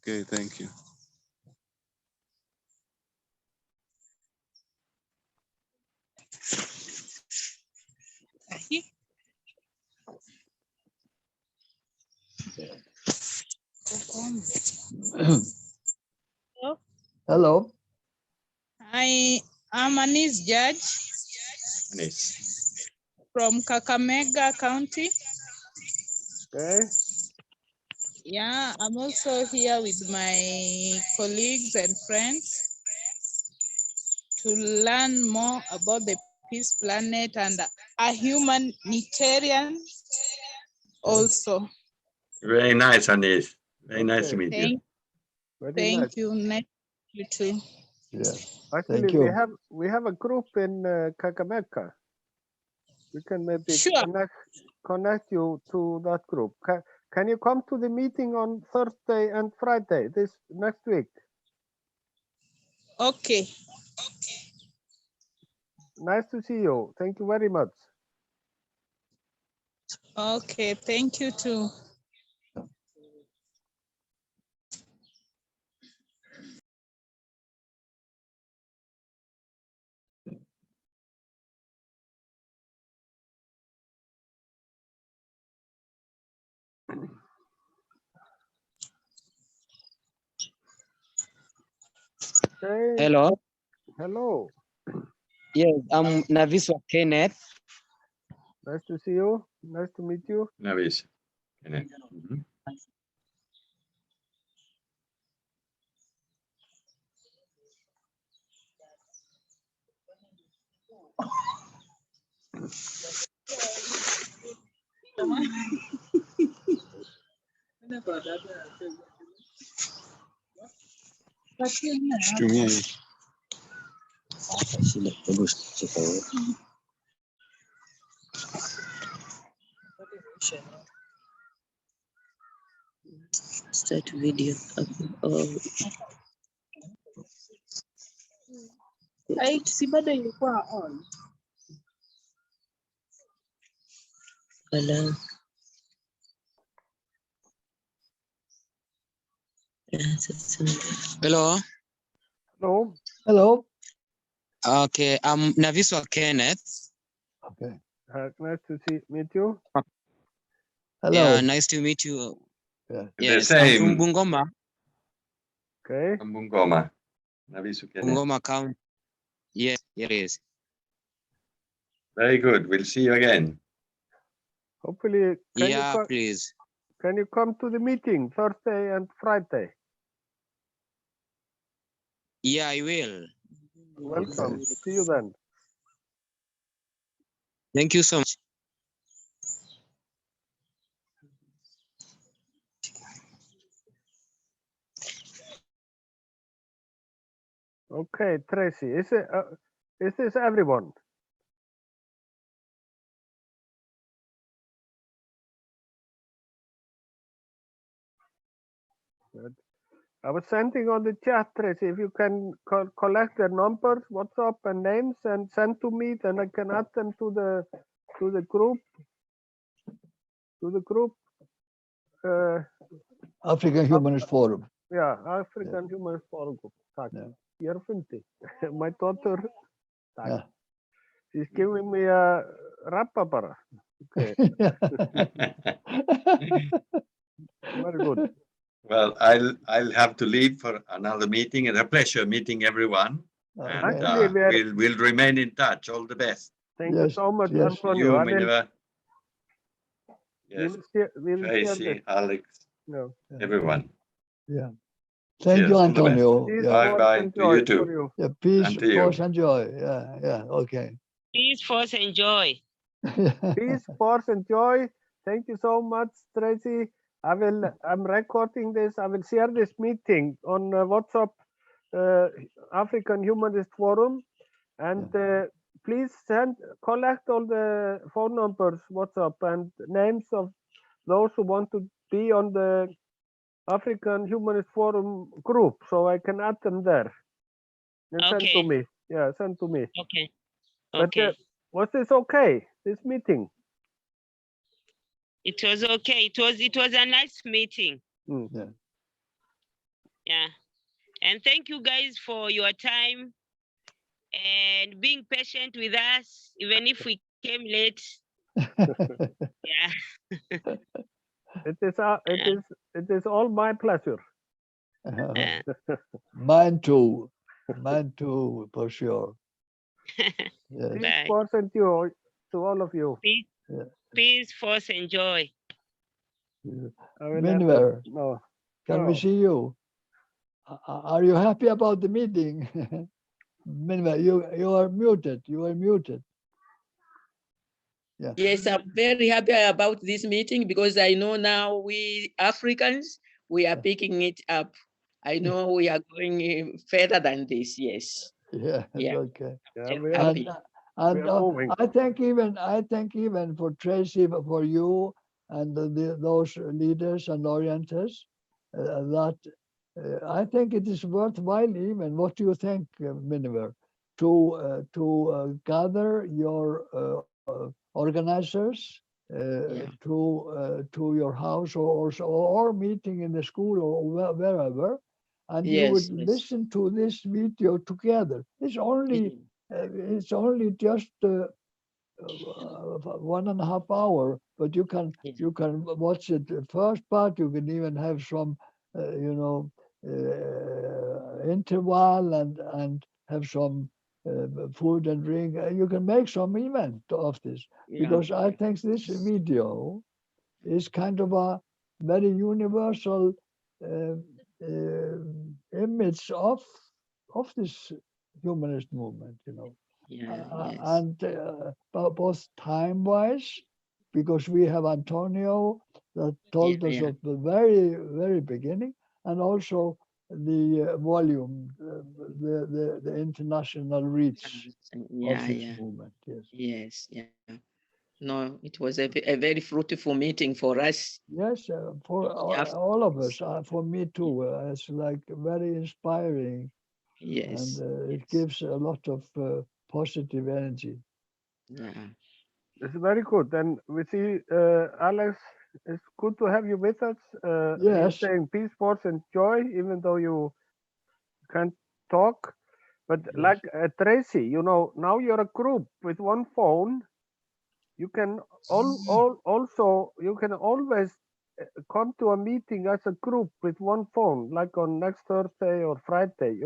Okay, thank you. Hello. Hi, I'm Anis Judge Nice. from Kakamega County. Okay. Yeah, I'm also here with my colleagues and friends to learn more about the Peace Planet and a humanitarian also. Very nice, Anis. Very nice to Okay. meet you. Very Thank nice. you. Nice to meet you too. Yeah. Actually, Thank you. we have a group in Kakamega. We can maybe Sure. connect you to that group. Can you come to the meeting on Thursday and Friday this next week? Okay. Nice to see you. Thank you very much. Okay. Thank you too. Okay. Hello. Hello. Yes, I'm Naviswa Kenneth. Nice to see you. Nice to meet you. Navis. Mhm. Tumia hii. Start video. Si bado ilikuwa on. Hello. Hello. Hello. Hello. Okay, I'm Naviswa Kenneth. Okay. Nice to meet you. Hello. Yeah, nice to meet you. Yeah. The Yes, I'm from same. Bungoma, Okay. From Bungoma. Navis Ukene. Bungoma County. Yes, yes. Very good. We'll see you again. Hopefully, Yeah, please. can you come to the meeting Thursday and Friday? Yeah, I will. Welcome. Okay. See you then. Thank you so much. Okay, Tracy, is this everyone? Good. I was sending on the chat, Tracy, if you can collect their numbers, WhatsApp and names and send to me, then I can add them to the group. African Humanist Forum. Yeah, African Humanist Forum Group. Tack. Yeah. Ég fundi. My daughter, tack. Yeah. She's giving me a rabarbara. Okay, very good. Well, I'll have to leave for another meeting. It's a pleasure meeting everyone. And Actually, we'll remain in touch. All the best. Thank you Yes, so much, yes. Antonio. You, I will, Minerva. we Yes, will share Tracy, this. Alex, No. everyone. Yeah. Thank Cheers, you, all the best. Antonio. Peace, Yeah. Bye force, bye and to you joy too. for you. Yeah, peace, And to you. force, and joy. Yeah, yeah, okay. Peace, force, and joy. Peace, force, and joy. Thank you so much, Tracy. I'm recording this. I will share this meeting on WhatsApp, African Humanist Forum. And please collect all the phone numbers, WhatsApp, and names of those who want to be on the African Humanist Forum group, so I can add them there. And send to Okay. me. Yeah, send to me. Okay. But Okay. was this okay? This meeting? It was okay. It was a nice meeting. Yeah. Yeah. And thank you guys for your time and being patient with us, even if we came late. Yeah. It is all my pleasure. Mine too. Mine too, for sure. Yes. Peace, Bye. force, and joy to all of you. Peace, Yeah. peace, force, and joy. I will have Minwer, no. can we No. see you? Are you happy about the meeting? Minwer, you are muted. You are muted. Yeah. Yes, I'm very happy about this meeting because I know now we Africans, we are picking it up. I know we are going further than this. Yes. Yeah. Yeah. Okay. Yeah, I'm we are, happy. And we are moving. I think even for Tracy, for you and those leaders and orienters, that I think it is worthwhile. Even what do you think, Miniver, to gather your organizers to your house or meeting in the school or wherever, and you would Yes, yes. listen to this video together. It's only just 1.5 hours, but you can watch it the first part. You can even have some interval and have some food and drink. You can make some event of this, because I think this video is kind of a very universal image of this humanist movement, and both time-wise, because we have Antonio that told us of the very, very beginning, and also the volume, the international reach of this movement. Yes. Yes. Yeah. No, it was a very fruitful meeting for us. Yes, for all of us, for me too. It's like very inspiring. Yes. And it gives a lot of positive energy. Yeah. It's very good. And we see, Alex, it's good to have you with us. Yes. You're saying peace, force, and joy, even though you can't talk. But like Tracy, now you're a group with one phone. You can also, you can always come to a meeting as a group with one phone, like on next Thursday or Friday,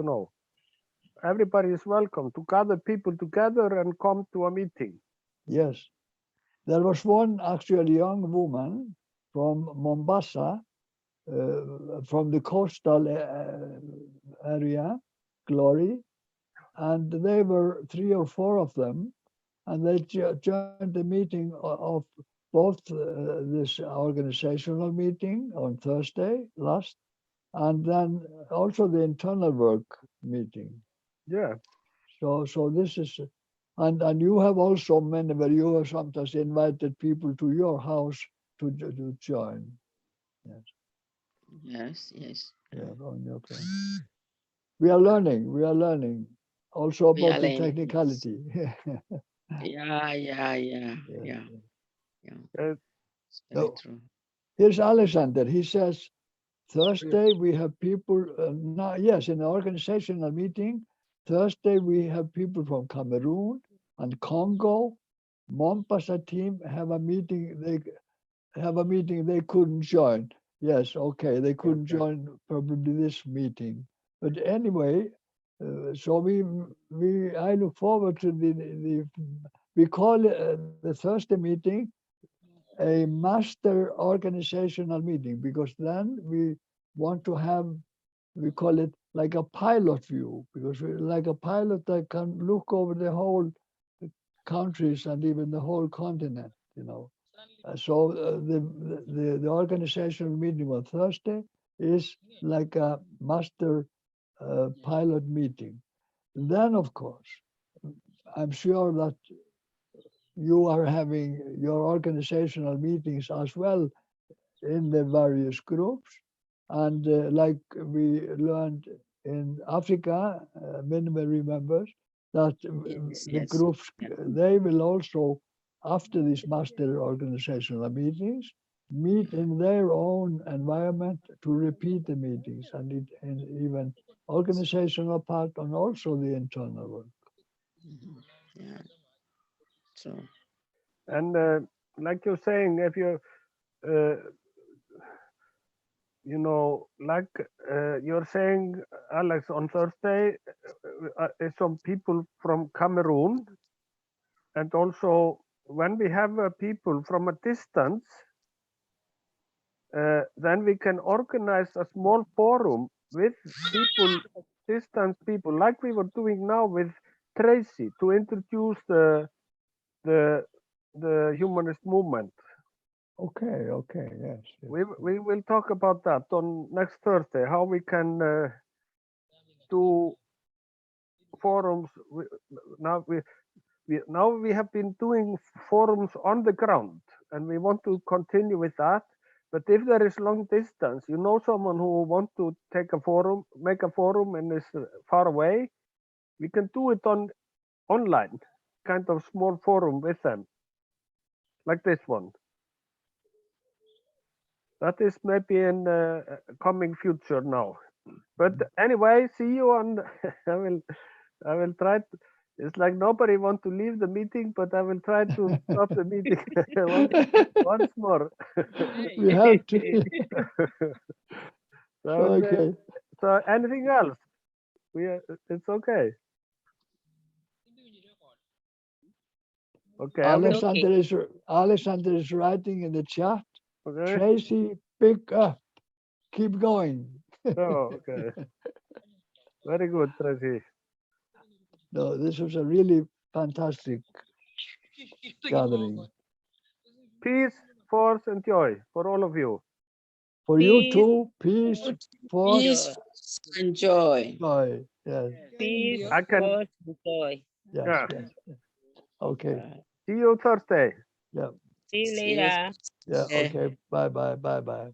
Everybody is welcome to gather people together and come to a meeting. Yes. There was one actually young woman from Mombasa, from the coastal area, Glory, and they were 3 or 4 of them, and they joined the meeting of both this organizational meeting on Thursday last, and then also the internal work meeting. Yeah. So this is, and you have also many where you have sometimes invited people to your house to join. Yes. Yes, yes. Yeah, on your plan. We are learning also We are about the learning, yes. technicality. Yeah. Yeah. It's very No. true. Here's Alexander. He says, Thursday we have people, now, yes, in the organizational meeting, Thursday we have people from Cameroon and Congo. Mombasa team have a meeting. They couldn't join. Yes, okay, they couldn't join probably this meeting. But anyway, so I look forward to we call the Thursday meeting a master organizational meeting, because then we want to have, we call it like a pilot view, because we like a pilot that can look over the whole countries and even the whole continent, you know. So the organizational meeting on Thursday is like a master pilot meeting. Then, of course, I'm sure that you are having your organizational meetings as well in the various groups. And like we learned in Africa, Minima remembers that the groups, they will also, after these master organizational meetings, meet in their own environment to repeat the meetings, and even organizational part and also the internal work. Yeah. So. And like you're saying, if you, you know, like you're saying, Alex, on Thursday, some people from Cameroon, and also when we have people from a distance, then we can organize a small forum with people, distance people, like we were doing now with Teacey, to introduce the humanist movement. Okay, yes. We will talk about that on next Thursday, how we can do forums. Now we have been doing forums on the ground, and we want to continue with that. But if there is long distance, you know, someone who want to make a forum and is far away, we can do it online, kind of small forum with them, like this one. That is maybe in coming future now. But anyway, see you on. I will try to. It's like nobody want to leave the meeting, but I will try to stop the meeting once more. We have to. Okay. So anything else? It's okay. Okay. Alexander is writing in the chat. Okay. Teacey, pick up. Keep going. Oh, okay. Very good, Teacey. No, this was a really fantastic gathering. Peace, force, and joy for all of you. For you too, peace, force, and joy. Joy, yes. Peace, I can. force, and joy. Yes, Yeah. yes. Okay. See you Thursday. Yeah. See you later. Yeah. Okay. Bye.